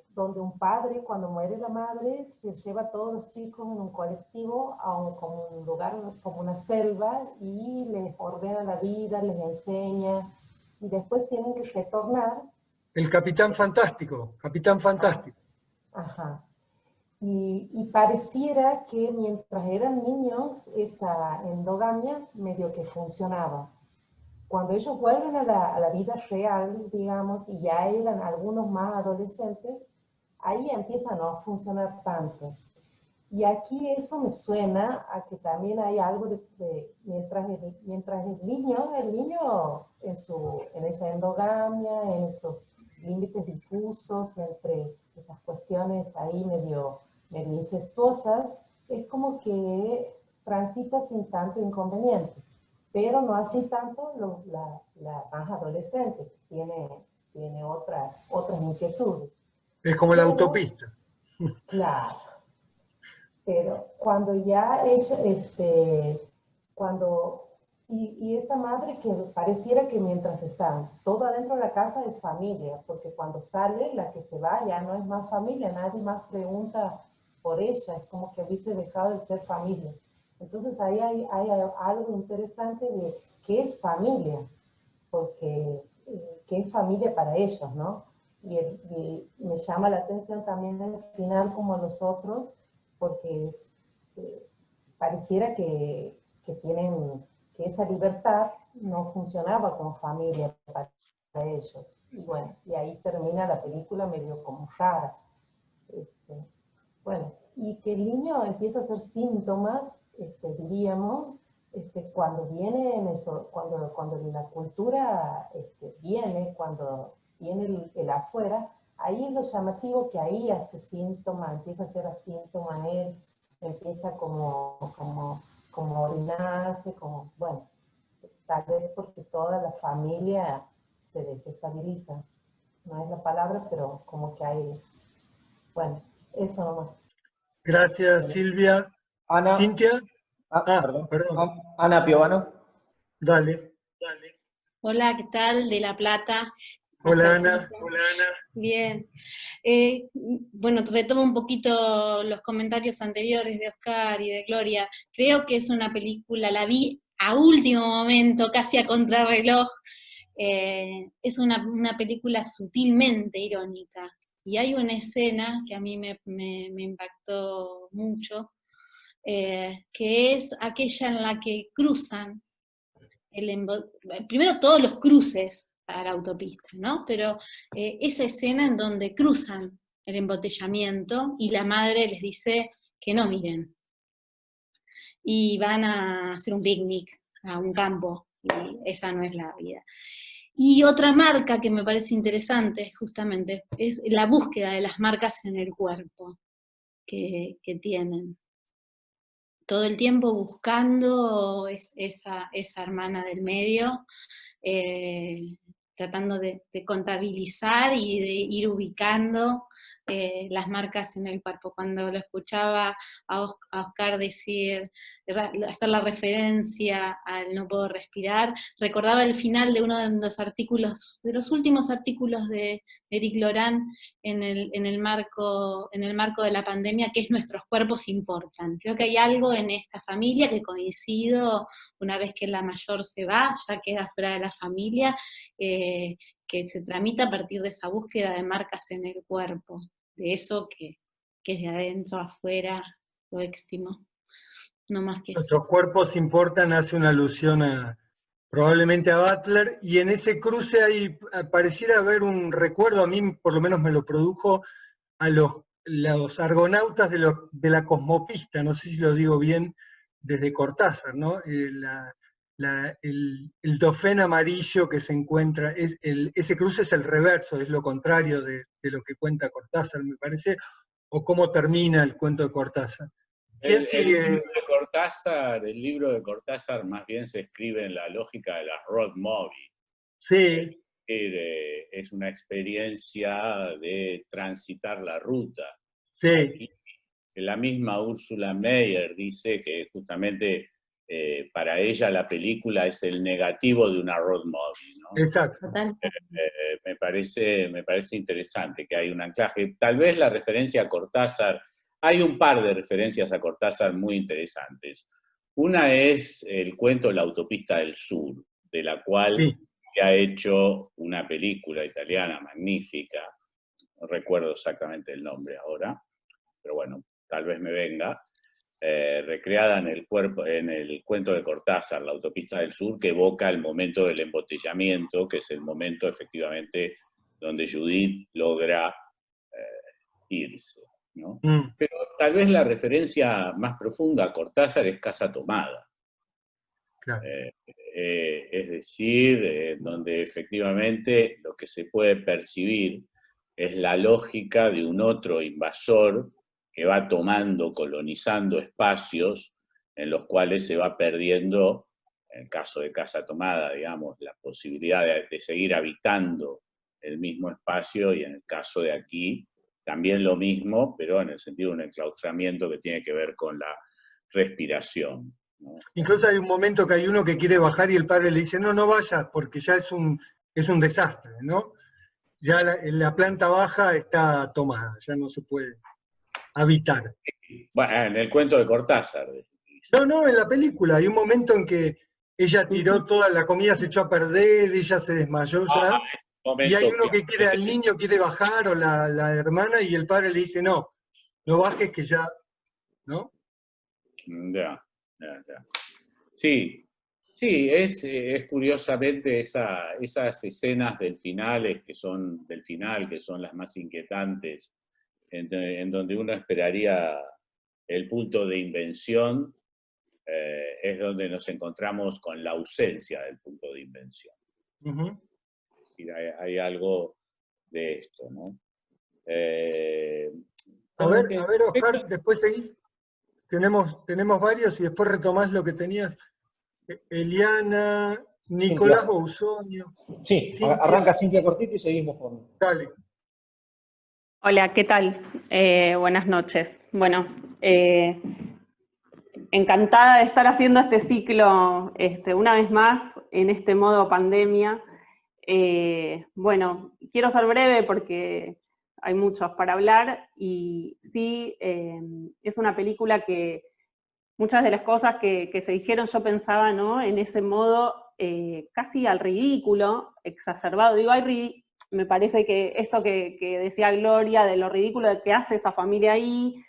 donde un padre, cuando muere la madre, se lleva a todos los chicos en un colectivo como un lugar, como una selva, y les ordena la vida, les enseña, y después tienen que retornar. El Capitán Fantástico, Capitán Fantástico. Ajá. Y pareciera que mientras eran niños, esa endogamia medio que funcionaba. Cuando ellos vuelven a la vida real, digamos, y ya eran algunos más adolescentes, ahí empieza a no funcionar tanto. Y aquí eso me suena a que también hay algo mientras el niño en esa endogamia, en esos límites difusos entre esas cuestiones ahí medio incestuosas, es como que transita sin tanto inconveniente. Pero no así tanto la más adolescente, que tiene otras inquietudes. Es como la autopista. Claro. Pero cuando ya es, y esta madre que pareciera que mientras están todo adentro de la casa es familia, porque cuando sale, la que se va ya no es más familia, nadie más pregunta por ella, es como que hubiese dejado de ser familia. Entonces ahí hay algo interesante de qué es familia, porque qué es familia para ellos, ¿no? Y me llama la atención también al final como los otros, porque pareciera que esa libertad no funcionaba como familia para ellos. Y bueno, y ahí termina la película medio como rara. Bueno, y que el niño empieza a hacer síntomas, diríamos, cuando viene en eso, cuando la cultura viene, cuando y en el afuera, ahí es lo llamativo que ahí hace síntoma, empieza a hacer síntoma él, empieza como orinarse, como, bueno, tal vez porque toda la familia se desestabiliza. No es la palabra, pero como que hay, bueno, eso nomás. Gracias, Silvia. Ana, ¿Cintia? perdón. Perdón. Ana Piovano. Dale. Hola, ¿qué tal? De La Plata. Hola, Hace Ana. poco. Bien. Bueno, retomo un poquito los comentarios anteriores de Oscar y de Gloria. Creo que es una película, la vi a último momento, casi a contrarreloj. Es una película sutilmente irónica. Y hay una escena que a mí me impactó mucho, que es aquella en la que cruzan primero todos los cruces para la autopista, ¿no? Pero esa escena en donde cruzan el embotellamiento y la madre les dice que no miren. Y van a hacer un picnic a un campo, y esa no es la vida. Y otra marca que me parece interesante, justamente, es la búsqueda de las marcas en el cuerpo que tienen. Todo el tiempo buscando esa hermana del medio, tratando de contabilizar y de ir ubicando las marcas en el cuerpo. Cuando lo escuchaba a Oscar decir, hacer la referencia al no puedo respirar, recordaba el final de uno de los artículos, de los últimos artículos de Eric Lorán en el marco de la pandemia, que es nuestros cuerpos importan. Creo que hay algo en esta familia que coincido, una vez que la mayor se va, ya queda fuera de la familia, que se tramita a partir de esa búsqueda de marcas en el cuerpo, de eso que es de adentro afuera, lo éxtimo. No más que eso. Nuestros cuerpos importan, hace una alusión probablemente a Butler, y en ese cruce ahí pareciera haber un recuerdo, a mí por lo menos me lo produjo, a los argonautas de la cosmopista, no sé si lo digo bien, desde Cortázar, ¿no? El dofén amarillo que se encuentra, ese cruce es el reverso, es lo contrario de lo que cuenta Cortázar, me parece, o cómo termina el cuento de Cortázar. ¿Quién sigue? El libro de Cortázar más bien se escribe en la lógica de las road movie. Sí. Es una experiencia de transitar la ruta. Sí. Aquí, la misma Ursula Meyer dice que justamente para ella la película es el negativo de una road movie, ¿no? Exacto. Me parece interesante que hay un anclaje. Tal vez la referencia a Cortázar, hay un par de referencias a Cortázar muy interesantes. Una es el cuento La autopista del sur, de la cual se ha hecho una película italiana magnífica, no recuerdo exactamente el nombre ahora, pero bueno, tal vez me venga, recreada en el cuento de Cortázar, La autopista del sur, que evoca el momento del embotellamiento, que es el momento efectivamente donde Judith logra irse, ¿no? Pero tal vez la referencia más profunda a Cortázar es Casa Tomada. Claro. Es decir, donde efectivamente lo que se puede percibir es la lógica de un otro invasor que va tomando, colonizando espacios en los cuales se va perdiendo, en el caso de Casa Tomada, digamos, la posibilidad de seguir habitando el mismo espacio, y en el caso de aquí también lo mismo, pero en el sentido de un enclaustramiento que tiene que ver con la respiración, ¿no? Incluso hay un momento que hay uno que quiere bajar y el padre le dice, no, no vayas, porque ya es un desastre, ¿no? Ya la planta baja está tomada, ya no se puede habitar. Bueno, en el cuento de Cortázar. No, en la película hay un momento en que ella tiró toda la comida, se echó a perder, ella se desmayó ya, y hay uno que quiere, al niño quiere bajar, o la hermana, y el padre le dice, no bajes que ya, ¿no? Ya. Sí, es curiosamente esas escenas que son las más inquietantes, en donde uno esperaría el punto de invención, es donde nos encontramos con la ausencia del punto de invención. Uh-huh. Es decir, hay algo de esto, ¿no? A ver, Oscar, después seguís. Tenemos varios y después retomás lo que tenías. Eliana, Nicolás Cintia. Bousonio. Sí, Cintia. arranca Cintia cortito y seguimos con... Dale. Hola, ¿qué tal? Buenas noches. Bueno, encantada de estar haciendo este ciclo una vez más en este modo pandemia. Bueno, quiero ser breve porque hay muchos para hablar y sí, es una película que muchas de las cosas que se dijeron yo pensaba, ¿no?, en ese modo casi al ridículo, exacerbado. Digo, me parece que esto que decía Gloria de lo ridículo de que hace esa familia ahí,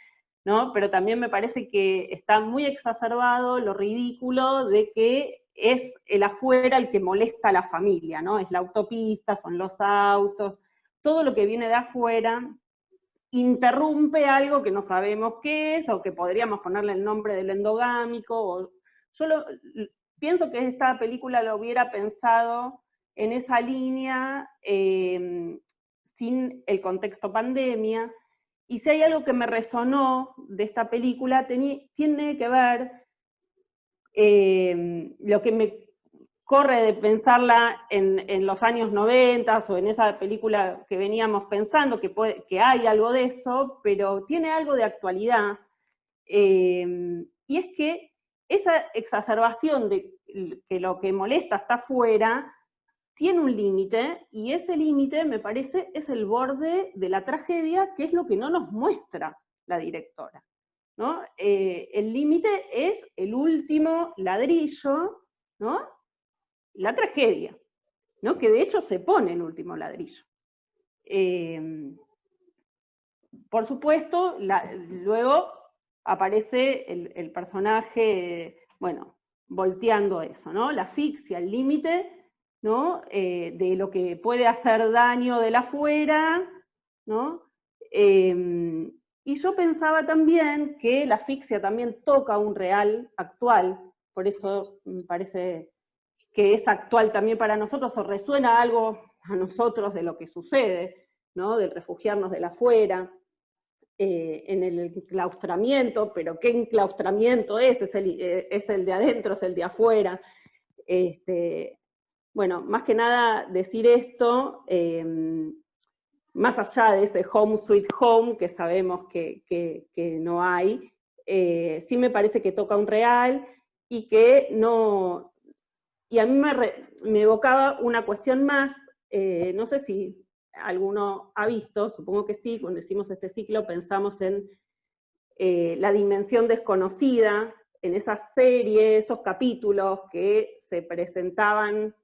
¿no? Pero también me parece que está muy exacerbado lo ridículo de que es el afuera el que molesta a la familia, ¿no? Es la autopista, son los autos, todo lo que viene de afuera interrumpe algo que no sabemos qué es, o que podríamos ponerle el nombre del endogámico. Pienso que esta película lo hubiera pensado en esa línea, sin el contexto pandemia, y si hay algo que me resonó de esta película, tiene que ver, lo que me corre de pensarla en los años 90 o en esa película que veníamos pensando, que hay algo de eso, pero tiene algo de actualidad, y es que esa exacerbación de que lo que molesta está afuera, tiene un límite, y ese límite, me parece, es el borde de la tragedia, que es lo que no nos muestra la directora, ¿no? El límite es el último ladrillo, ¿no? La tragedia, ¿no? Que de hecho se pone el último ladrillo. Por supuesto, luego aparece el personaje, bueno, volteando eso, ¿no? La asfixia, el límite, ¿no? De lo que puede hacer daño del afuera, ¿no? Y yo pensaba también que la asfixia también toca un real actual, por eso me parece que es actual también para nosotros, o resuena algo a nosotros de lo que sucede, ¿no? Del refugiarnos del afuera, en el enclaustramiento, pero ¿qué enclaustramiento es? ¿Es el de adentro, es el de afuera? Bueno, más que nada decir esto, más allá de ese home sweet home, que sabemos que no hay, sí me parece que toca un real, y que no... Y a mí me evocaba una cuestión más, no sé si alguno ha visto, supongo que sí, cuando hicimos este ciclo pensamos en la dimensión desconocida, en esa serie, esos capítulos que se presentaban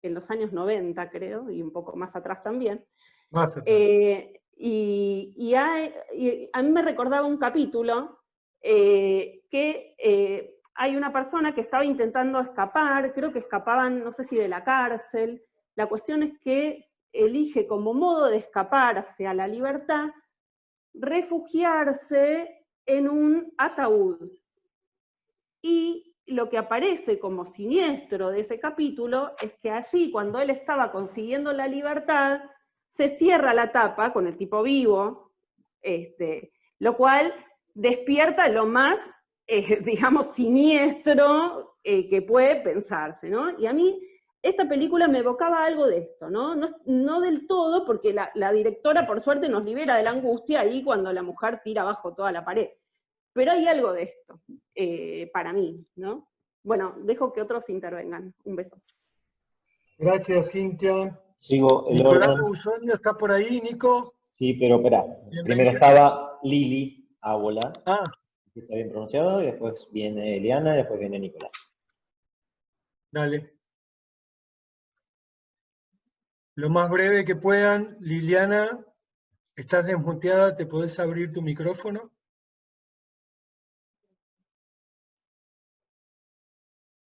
en los años 90, creo, y un poco más atrás también. Más atrás. Y a mí me recordaba un capítulo que hay una persona que estaba intentando escapar, creo que escapaban, no sé si de la cárcel. La cuestión es que elige como modo de escapar hacia la libertad refugiarse en un ataúd. Y lo que aparece como siniestro de ese capítulo es que allí, cuando él estaba consiguiendo la libertad, se cierra la tapa con el tipo vivo, lo cual despierta lo más, digamos, siniestro que puede pensarse, ¿no? Y a mí esta película me evocaba algo de esto, ¿no? No del todo, porque la directora, por suerte, nos libera de la angustia ahí cuando la mujer tira abajo toda la pared. Pero hay algo de esto, para mí, ¿no? Bueno, dejo que otros intervengan. Un beso. Gracias, Cintia. Sigo el Nicolás orden. Bousonio, ¿está por ahí, Nico? Sí, pero espera. Bienvenido. Primero estaba Lili Ábola, Ah, que está bien pronunciado, y después viene Eliana, y después viene Nicolás. dale. Lo más breve que puedan. Liliana, estás desmuteada, ¿te podés abrir tu micrófono?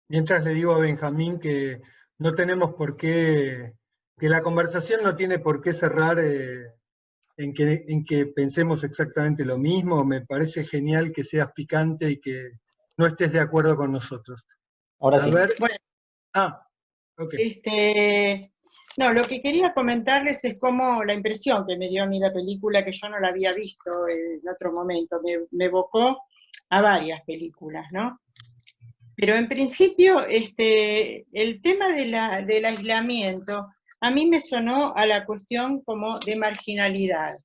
Mientras le digo a Benjamín que no tenemos por qué, que la conversación no tiene por qué cerrar en que pensemos exactamente lo mismo. Me parece genial que seas picante y que no estés de acuerdo con nosotros. Ahora A sí. ver. Bueno, Ah, ok. No, lo que quería comentarles es cómo la impresión que me dio a mí la película, que yo no la había visto en otro momento, me evocó a varias películas, ¿no? Pero en principio, el tema del aislamiento, a mí me sonó a la cuestión como de marginalidad,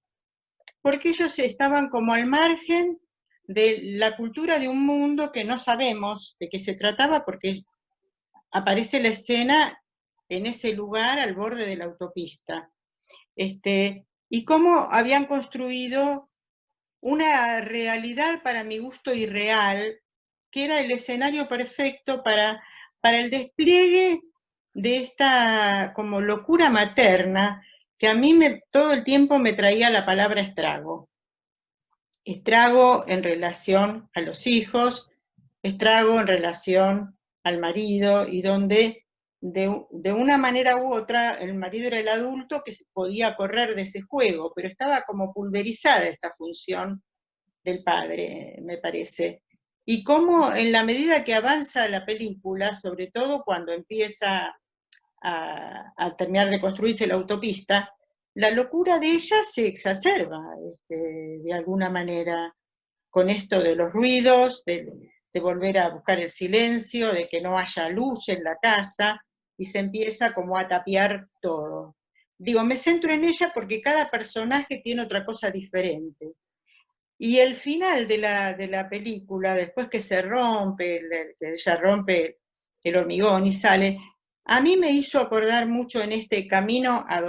porque ellos estaban como al margen de la cultura de un mundo que no sabemos de qué se trataba, porque aparece la escena en ese lugar al borde de la autopista. Y cómo habían construido una realidad para mi gusto irreal, que era el escenario perfecto para el despliegue de esta como locura materna, que a mí todo el tiempo me traía la palabra estrago. Estrago en relación a los hijos, estrago en relación al marido, y donde de una manera u otra el marido era el adulto que podía correr de ese juego, pero estaba como pulverizada esta función del padre, me parece. Y cómo en la medida que avanza la película, sobre todo cuando empieza a terminar de construirse la autopista, la locura de ella se exacerba de alguna manera, con esto de los ruidos, de volver a buscar el silencio, de que no haya luz en la casa, y se empieza como a tapiar todo. Digo, me centro en ella porque cada personaje tiene otra cosa diferente. Y el final de la película, después que se rompe, que ella rompe el hormigón y sale, a mí me hizo acordar mucho en este camino a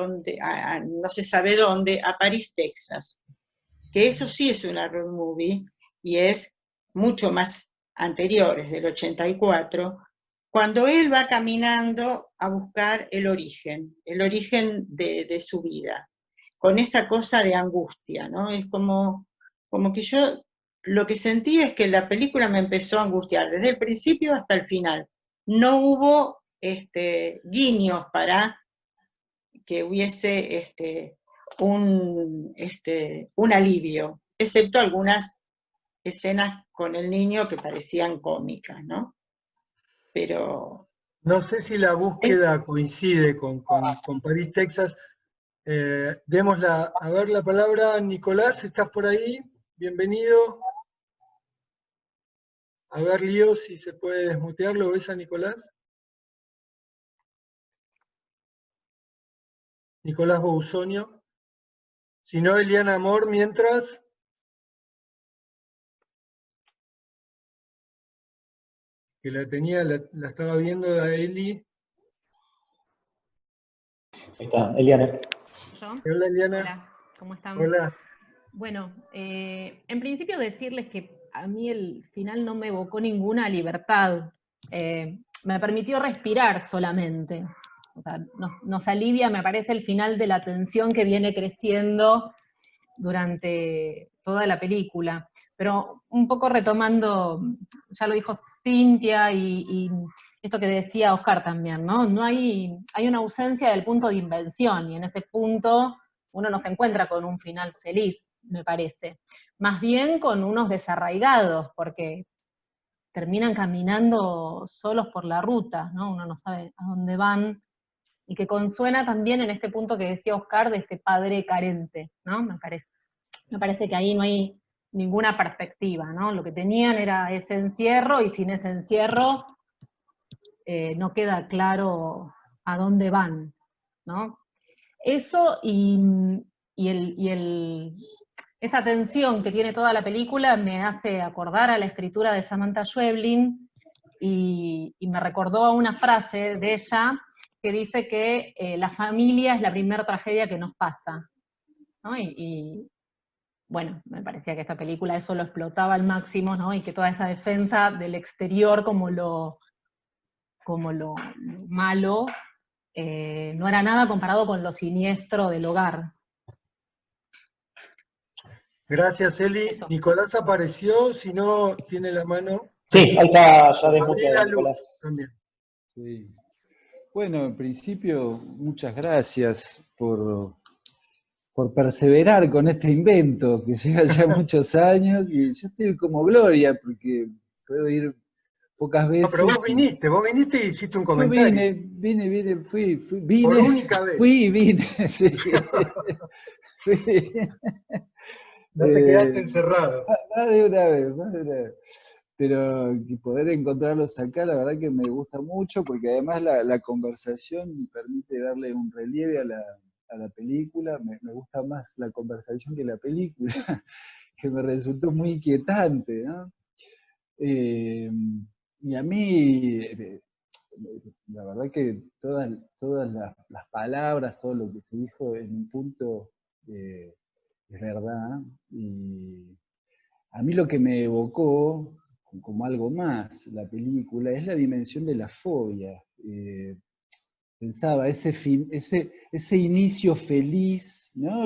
no se sabe dónde, a París, Texas, que eso sí es una road movie, y es mucho más anterior, es del 84, cuando él va caminando a buscar el origen de su vida, con esa cosa de angustia, ¿no? Es como que yo lo que sentí es que la película me empezó a angustiar, desde el principio hasta el final. No hubo guiños para que hubiese un alivio, excepto algunas escenas con el niño que parecían cómicas, ¿no? Pero... No sé si la búsqueda coincide con París, Texas. Demos a ver la palabra. Nicolás, ¿estás por ahí? Bienvenido. A ver, Lío, si se puede desmutear. ¿Lo ves a Nicolás? Nicolás Bousonio. Si no, Eliana Amor, mientras. Que la tenía, la estaba viendo a Eli. Ahí está, Eliana. ¿Yo? Hola, Eliana. Hola, ¿cómo están? Hola. Bueno, en principio decirles que a mí el final no me evocó ninguna libertad. Me permitió respirar solamente. O sea, nos alivia, me parece, el final de la tensión que viene creciendo durante toda la película. Pero un poco retomando, ya lo dijo Cintia y esto que decía Oscar también, ¿no? Hay una ausencia del punto de invención, y en ese punto uno no se encuentra con un final feliz, me parece. Más bien con unos desarraigados, porque terminan caminando solos por la ruta, ¿no? Uno no sabe a dónde van, y que consuena también en este punto que decía Oscar de este padre carente, ¿no? Me parece que ahí no hay ninguna perspectiva, ¿no? Lo que tenían era ese encierro, y sin ese encierro no queda claro a dónde van, ¿no? Eso esa tensión que tiene toda la película me hace acordar a la escritura de Samantha Schweblin, y me recordó a una frase de ella que dice que la familia es la primera tragedia que nos pasa, ¿no? Y bueno, me parecía que esta película eso lo explotaba al máximo, ¿no? Y que toda esa defensa del exterior como lo malo, no era nada comparado con lo siniestro del hogar. Gracias, Eli. Eso. Nicolás apareció, si no, tiene la mano. Sí, ahí está, ya desmuteado, Nicolás. También. Sí. Bueno, en principio, muchas gracias por perseverar con este invento que lleva ya muchos años, y yo estoy como Gloria, porque pocas veces. No, pero vos viniste y hiciste un Yo comentario. vine, fui, Por única vez. fui y vine, sí. No te quedaste encerrado. Más de una vez. Pero poder encontrarlos acá, la verdad que me gusta mucho, porque además la conversación permite darle un relieve a la película. Me gusta más la conversación que la película, que me resultó muy inquietante, ¿no? Y a mí, la verdad que todas las palabras, todo lo que se dijo en un punto es verdad. Y a mí lo que me evocó como algo más la película es la dimensión de la fobia. Pensaba ese inicio feliz, ¿no?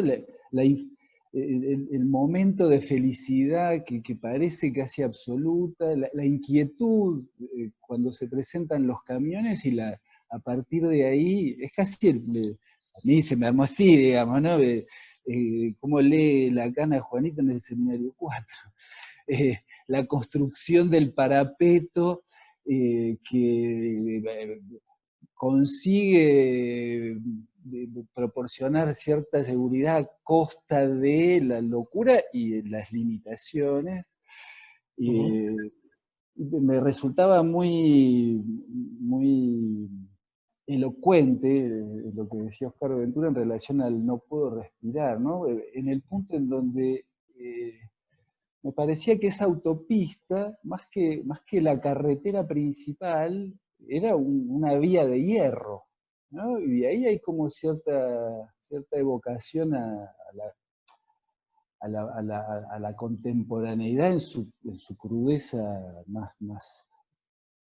El momento de felicidad que parece casi absoluta, la inquietud cuando se presentan los camiones y a partir de ahí, es casi, a mí se me armó así, digamos, ¿no? Cómo lee la cana de Juanito en el seminario 4. La construcción del parapeto que consigue proporcionar cierta seguridad a costa de la locura y las limitaciones. Me resultaba muy elocuente lo que decía Oscar Ventura en relación al no puedo respirar, ¿no? En el punto en donde me parecía que esa autopista, más que la carretera principal, era una vía de hierro, ¿no? Y ahí hay como cierta evocación a la contemporaneidad en su crudeza más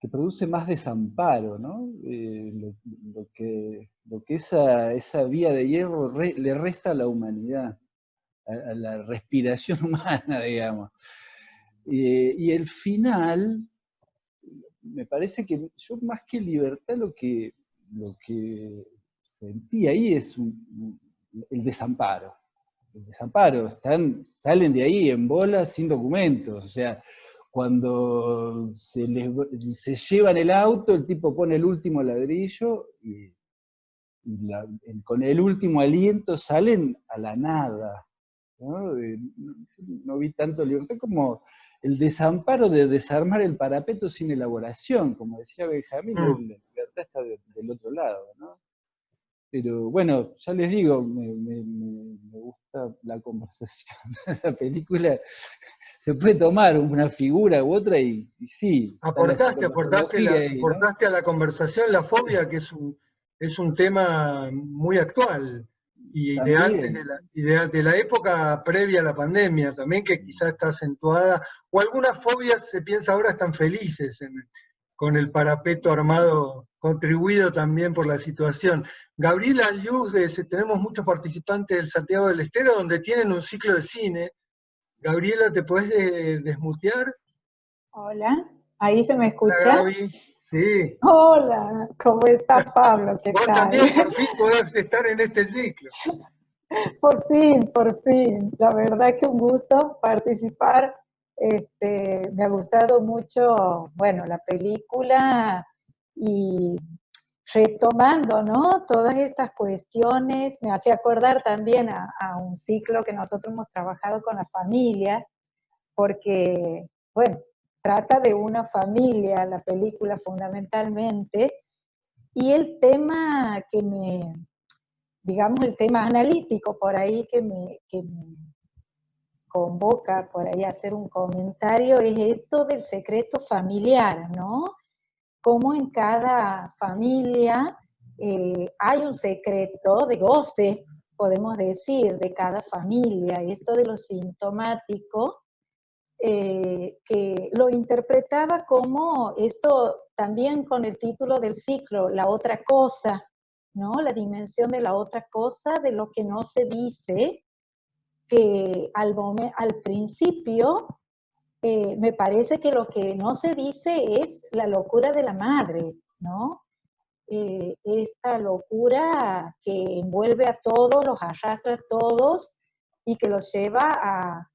que produce más desamparo, ¿no? Lo que esa vía de hierro le resta a la humanidad, a la respiración humana, digamos. Y el final, me parece que yo más que libertad lo que sentí ahí es el desamparo. El desamparo, salen de ahí en bolas sin documentos, o sea, cuando se llevan el auto, el tipo pone el último ladrillo y con el último aliento salen a la nada, ¿no? No vi tanto libertad como el desamparo de desarmar el parapeto sin elaboración, como decía Benjamín, la libertad está del otro lado, ¿no? Pero bueno, ya les digo, me gusta la conversación. La película se puede tomar una figura u otra y sí. Aportaste a la conversación la fobia, que es un tema muy actual y de antes de la época previa a la pandemia también, que quizás está acentuada, o algunas fobias se piensa ahora están felices con el parapeto armado, contribuido también por la situación. Gabriela Luz, tenemos muchos participantes del Santiago del Estero donde tienen un ciclo de cine. Gabriela, ¿te podés desmutear? Hola, ¿ahí se me escucha? Hola, Gaby. Sí. Hola, ¿cómo está Pablo? ¿Qué Vos tal? también por fin podés estar en este ciclo. Por fin. La verdad que un gusto participar. Me ha gustado mucho, bueno, la película y retomando, ¿no? Todas estas cuestiones, me hace acordar también a un ciclo que nosotros hemos trabajado con la familia, porque, bueno, trata de una familia, la película fundamentalmente, y el tema digamos, el tema analítico por ahí que me convoca por ahí a hacer un comentario es esto del secreto familiar, ¿no? Cómo en cada familia hay un secreto de goce, podemos decir, de cada familia, esto de lo sintomático, que lo interpretaba como esto también con el título del ciclo, la otra cosa, ¿no? La dimensión de la otra cosa, de lo que no se dice, que al principio me parece que lo que no se dice es la locura de la madre, ¿no? Esta locura que envuelve a todos, los arrastra a todos y que los lleva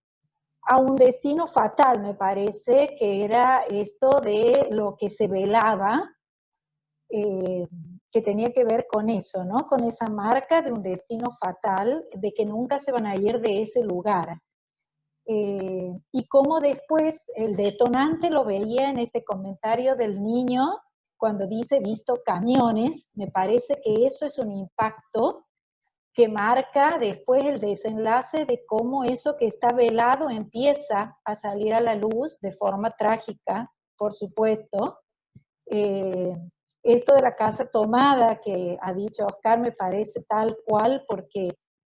a un destino fatal, me parece, que era esto de lo que se velaba, que tenía que ver con eso, ¿no? Con esa marca de un destino fatal, de que nunca se van a ir de ese lugar. Y cómo después el detonante lo veía en este comentario del niño, cuando dice visto camiones, me parece que eso es un impacto que marca después el desenlace de cómo eso que está velado empieza a salir a la luz de forma trágica, por supuesto. Esto de la casa tomada que ha dicho Oscar me parece tal cual porque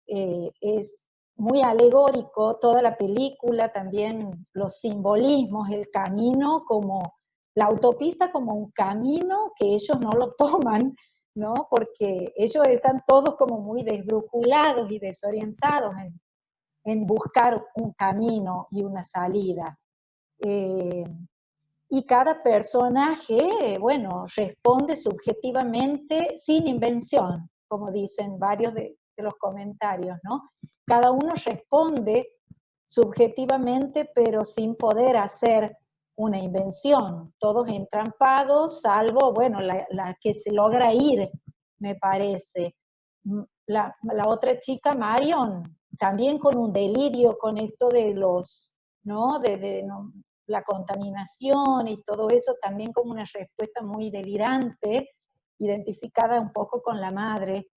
es muy alegórico toda la película, también los simbolismos, el camino como, la autopista como un camino que ellos no lo toman, ¿no? Porque ellos están todos como muy desbrújulados y desorientados en buscar un camino y una salida. Y cada personaje, bueno, responde subjetivamente sin invención, como dicen varios de los comentarios, ¿no? Cada uno responde subjetivamente, pero sin poder hacer una invención, todos entrampados, salvo, bueno, la que se logra ir, me parece. La otra chica, Marion, también con un delirio con esto de los, ¿no? No, la contaminación y todo eso, también como una respuesta muy delirante, identificada un poco con la madre.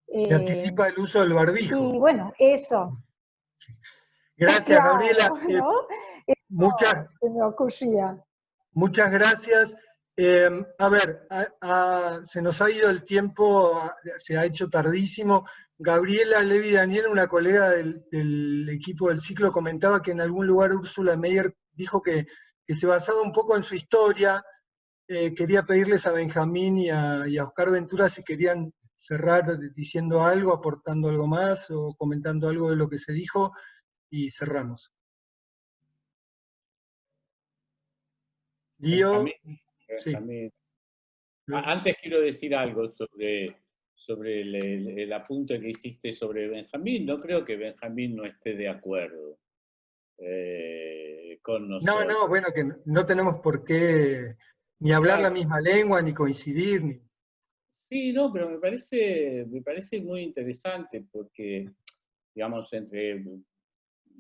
Se anticipa el uso del barbijo. Y bueno, eso. Gracias, claro, Gabriela. ¿no? Se me ocurría. Muchas gracias. A ver, se nos ha ido el tiempo, se ha hecho tardísimo. Gabriela Levi Daniel, una colega del equipo del ciclo, comentaba que en algún lugar Úrsula Meyer dijo que se basaba un poco en su historia. Quería pedirles a Benjamín y a Oscar Ventura si querían cerrar diciendo algo, aportando algo más o comentando algo de lo que se dijo, y cerramos. Lío. Benjamín. Antes quiero decir algo sobre el apunte que hiciste sobre Benjamín. No creo que Benjamín no esté de acuerdo con nosotros. No, bueno, que no tenemos por qué ni hablar la misma lengua, ni coincidir. Sí, no, pero me parece muy interesante porque, digamos, entre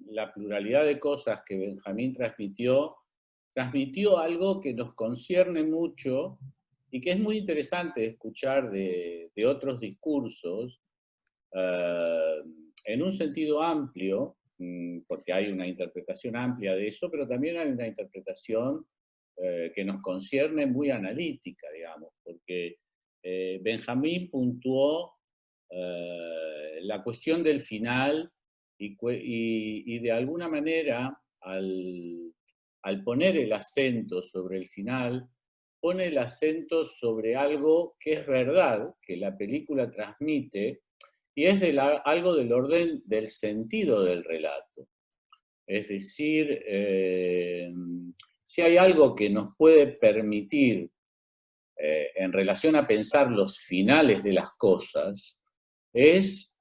la pluralidad de cosas que Benjamín transmitió algo que nos concierne mucho y que es muy interesante escuchar de otros discursos en un sentido amplio, porque hay una interpretación amplia de eso, pero también hay una interpretación que nos concierne muy analítica, digamos, porque Benjamín puntuó la cuestión del final y de alguna manera al poner el acento sobre el final, pone el acento sobre algo que es verdad, que la película transmite, y es algo del orden del sentido del relato. Es decir, si hay algo que nos puede permitir, en relación a pensar los finales de las cosas, es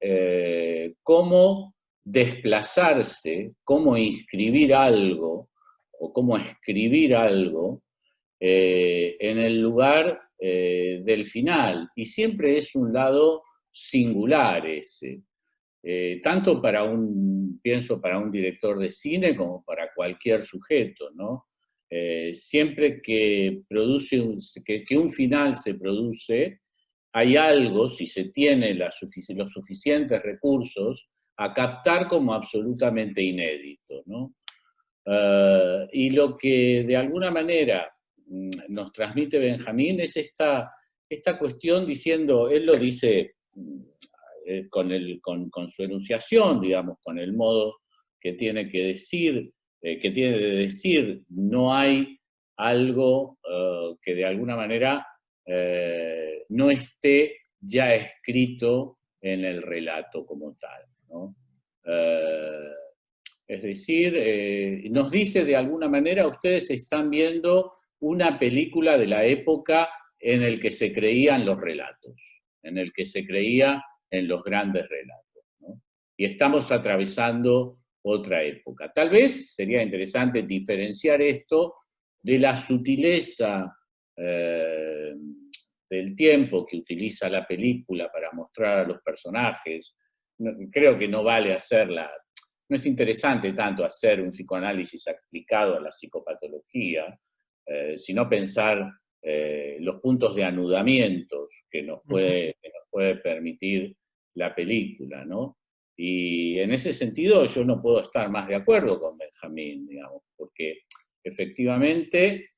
cómo desplazarse, cómo inscribir algo, o cómo escribir algo en el lugar del final. Y siempre es un lado singular ese. Tanto pienso para un director de cine como para cualquier sujeto, ¿no? Siempre que un final se produce, hay algo, si se tiene los suficientes recursos, a captar como absolutamente inédito, ¿no? Y lo que de alguna manera nos transmite Benjamín es esta cuestión diciendo, él lo dice con su enunciación, digamos, con el modo que tiene que decir, no hay algo que de alguna manera no esté ya escrito en el relato como tal, ¿no? Es decir, nos dice de alguna manera, ustedes están viendo una película de la época en el que se creían los relatos, en el que se creía en los grandes relatos, ¿no? Y estamos atravesando otra época. Tal vez sería interesante diferenciar esto de la sutileza del tiempo que utiliza la película para mostrar a los personajes. Creo que no vale hacerla, no es interesante tanto hacer un psicoanálisis aplicado a la psicopatología, sino pensar los puntos de anudamientos que nos puede permitir la película, ¿no? Y en ese sentido yo no puedo estar más de acuerdo con Benjamín, digamos, porque efectivamente,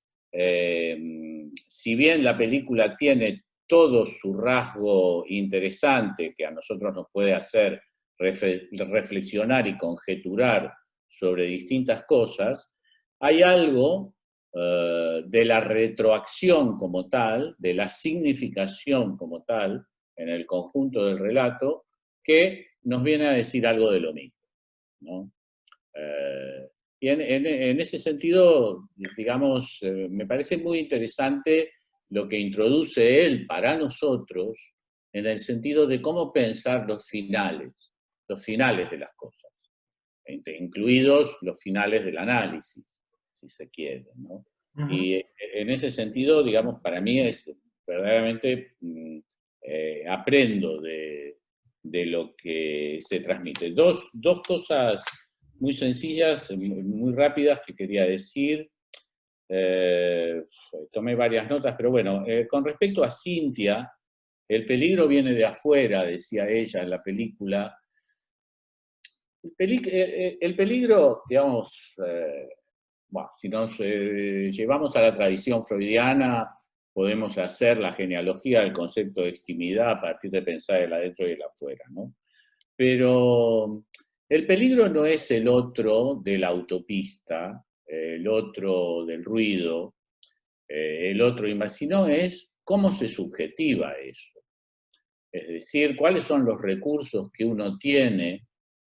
si bien la película tiene todo su rasgo interesante que a nosotros nos puede hacer reflexionar y conjeturar sobre distintas cosas, hay algo de la retroacción como tal, de la significación como tal, en el conjunto del relato, que nos viene a decir algo de lo mismo, ¿no? Y en ese sentido, digamos, me parece muy interesante lo que introduce él para nosotros, en el sentido de cómo pensar los finales de las cosas, incluidos los finales del análisis, si se quiere, ¿no? Y en ese sentido, digamos, para mí es verdaderamente, aprendo de lo que se transmite. Dos cosas muy sencillas, muy rápidas que quería decir. Tomé varias notas, pero bueno, con respecto a Cynthia, el peligro viene de afuera, decía ella en la película. El peligro, digamos, bueno, si nos llevamos a la tradición freudiana, podemos hacer la genealogía del concepto de extimidad a partir de pensar el adentro y el afuera, ¿no? Pero el peligro no es el otro de la autopista, el otro del ruido, el otro, sino es cómo se subjetiva eso. Es decir, cuáles son los recursos que uno tiene,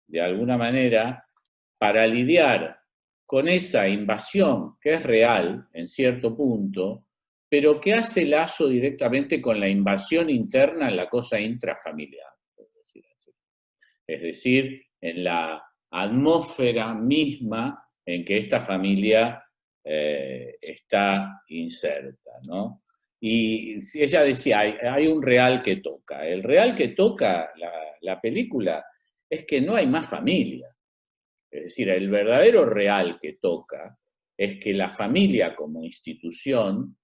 de alguna manera, para lidiar con esa invasión que es real, en cierto punto, pero que hace lazo directamente con la invasión interna en la cosa intrafamiliar, por decir así. Es decir, en la atmósfera misma en que esta familia está inserta, ¿no? Y ella decía, hay un real que toca. El real que toca la película es que no hay más familia. Es decir, el verdadero real que toca es que la familia como institución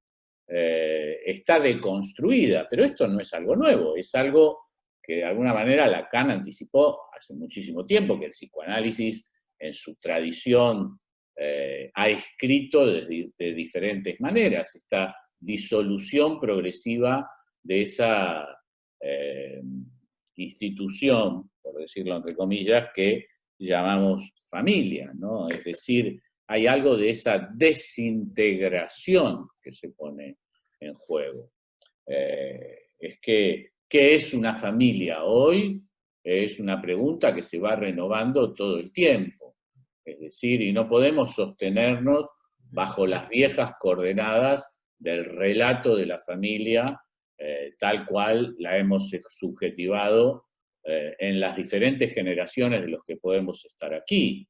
está deconstruida, pero esto no es algo nuevo, es algo que de alguna manera Lacan anticipó hace muchísimo tiempo, que el psicoanálisis en su tradición ha escrito de diferentes maneras, esta disolución progresiva de esa institución, por decirlo entre comillas, que llamamos familia, ¿no? Es decir, hay algo de esa desintegración que se pone en juego. Es que, ¿qué es una familia hoy? Es una pregunta que se va renovando todo el tiempo. Es decir, y no podemos sostenernos bajo las viejas coordenadas del relato de la familia, tal cual la hemos subjetivado en las diferentes generaciones de los que podemos estar aquí.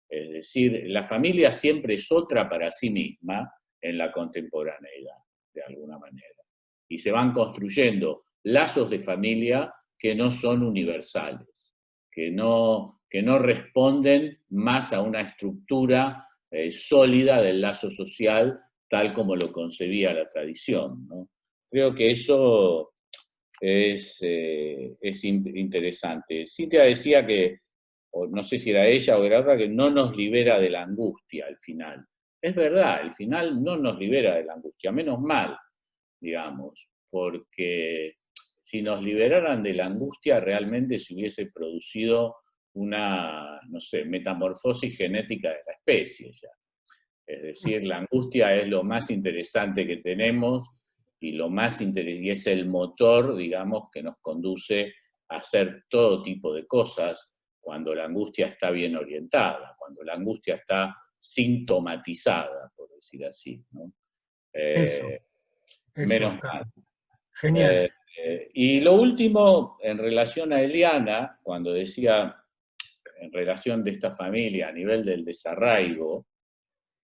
Es decir, la familia siempre es otra para sí misma en la contemporaneidad, de alguna manera. Y se van construyendo lazos de familia que no son universales, que no responden más a una estructura sólida del lazo social tal como lo concebía la tradición, ¿no? Creo que eso es interesante. Cynthia decía que, o no sé si era ella o era otra, que no nos libera de la angustia al final. Es verdad, el final no nos libera de la angustia, menos mal, digamos, porque si nos liberaran de la angustia realmente se hubiese producido una, no sé, metamorfosis genética de la especie ya. Es decir, la angustia es lo más interesante que tenemos y y es el motor, digamos, que nos conduce a hacer todo tipo de cosas cuando la angustia está bien orientada, cuando la angustia está sintomatizada, por decir así, ¿no? Eso, menos mal. Genial. Y lo último, en relación a Eliana, cuando decía en relación de esta familia a nivel del desarraigo,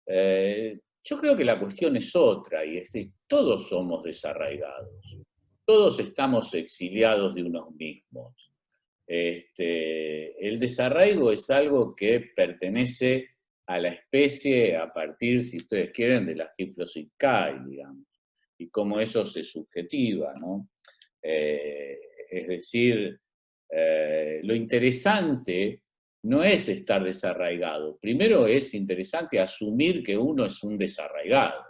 yo creo que la cuestión es otra, y es que todos somos desarraigados, todos estamos exiliados de unos mismos. El desarraigo es algo que pertenece a la especie a partir, si ustedes quieren, de la Hyphlosidcae, digamos, y cómo eso se subjetiva, ¿no? Es decir, lo interesante no es estar desarraigado. Primero es interesante asumir que uno es un desarraigado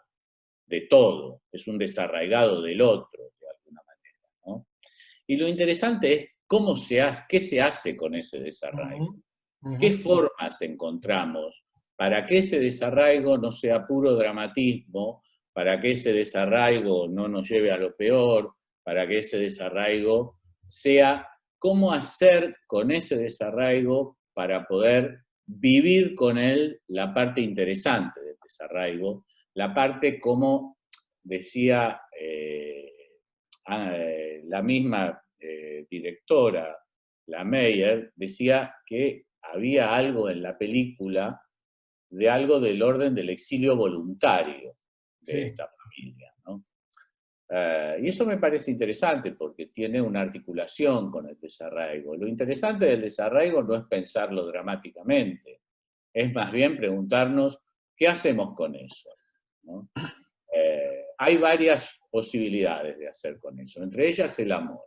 de todo, es un desarraigado del otro, de alguna manera, ¿no? Y lo interesante es qué se hace con ese desarraigo, qué formas encontramos para que ese desarraigo no sea puro dramatismo, para que ese desarraigo no nos lleve a lo peor, para que ese desarraigo sea cómo hacer con ese desarraigo para poder vivir con él la parte interesante del desarraigo, la parte, como decía la misma directora, la Meyer, decía que había algo en la película de algo del orden del exilio voluntario de esta familia, ¿no? Y eso me parece interesante porque tiene una articulación con el desarraigo. Lo interesante del desarraigo no es pensarlo dramáticamente, es más bien preguntarnos qué hacemos con eso, ¿no? Hay varias posibilidades de hacer con eso, entre ellas el amor.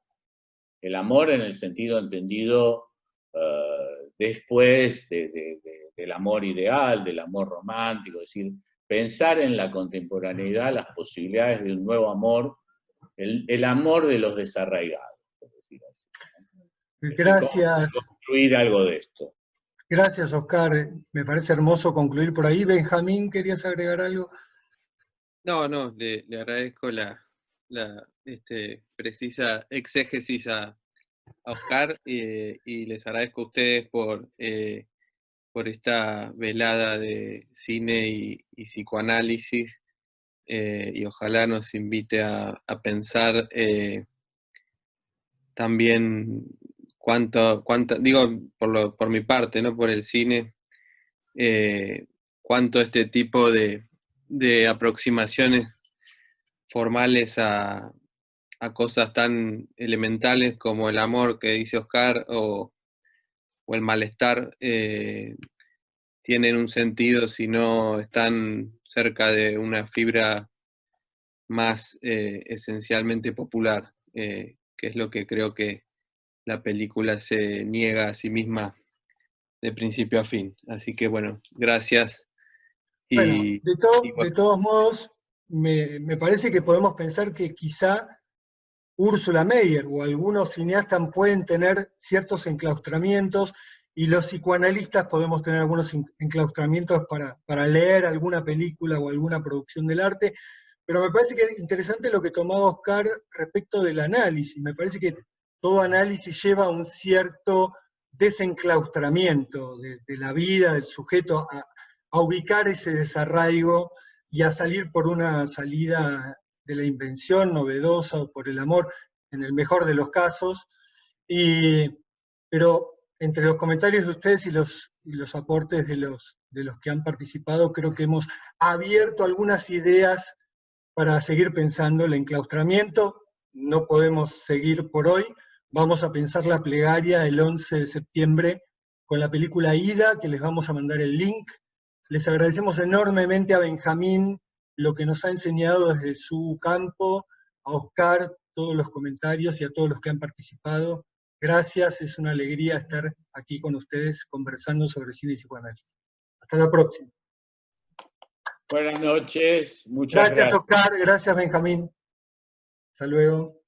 El amor en el sentido entendido después del amor ideal, del amor romántico, es decir, pensar en la contemporaneidad las posibilidades de un nuevo amor, el amor de los desarraigados, por decir así, ¿no? Gracias. Construir algo de esto. Gracias, Oscar. Me parece hermoso concluir por ahí. Benjamín, ¿querías agregar algo? No, le agradezco la precisa exégesis a Oscar y les agradezco a ustedes por esta velada de cine y psicoanálisis, y ojalá nos invite a pensar también digo por mi parte, no por el cine, cuánto este tipo de aproximaciones formales a cosas tan elementales como el amor que dice Oscar o el malestar tienen un sentido si no están cerca de una fibra más esencialmente popular, que es lo que creo que la película se niega a sí misma de principio a fin. Así que bueno, gracias. Bueno, de todos modos, me parece que podemos pensar que quizá Úrsula Meyer o algunos cineastas pueden tener ciertos enclaustramientos y los psicoanalistas podemos tener algunos enclaustramientos para leer alguna película o alguna producción del arte, pero me parece que es interesante lo que tomaba Oscar respecto del análisis. Me parece que todo análisis lleva a un cierto desenclaustramiento de la vida, del sujeto, a ubicar ese desarraigo y a salir por una salida de la invención novedosa o por el amor, en el mejor de los casos. Pero entre los comentarios de ustedes y los aportes de los que han participado, creo que hemos abierto algunas ideas para seguir pensando el enclaustramiento. No podemos seguir por hoy. Vamos a pensar la plegaria el 11 de septiembre con la película Ida, que les vamos a mandar el link. Les agradecemos enormemente a Benjamín lo que nos ha enseñado desde su campo, a Oscar todos los comentarios y a todos los que han participado. Gracias, es una alegría estar aquí con ustedes conversando sobre cine y psicoanálisis. Hasta la próxima. Buenas noches, muchas gracias. Gracias, Oscar, gracias, Benjamín. Hasta luego.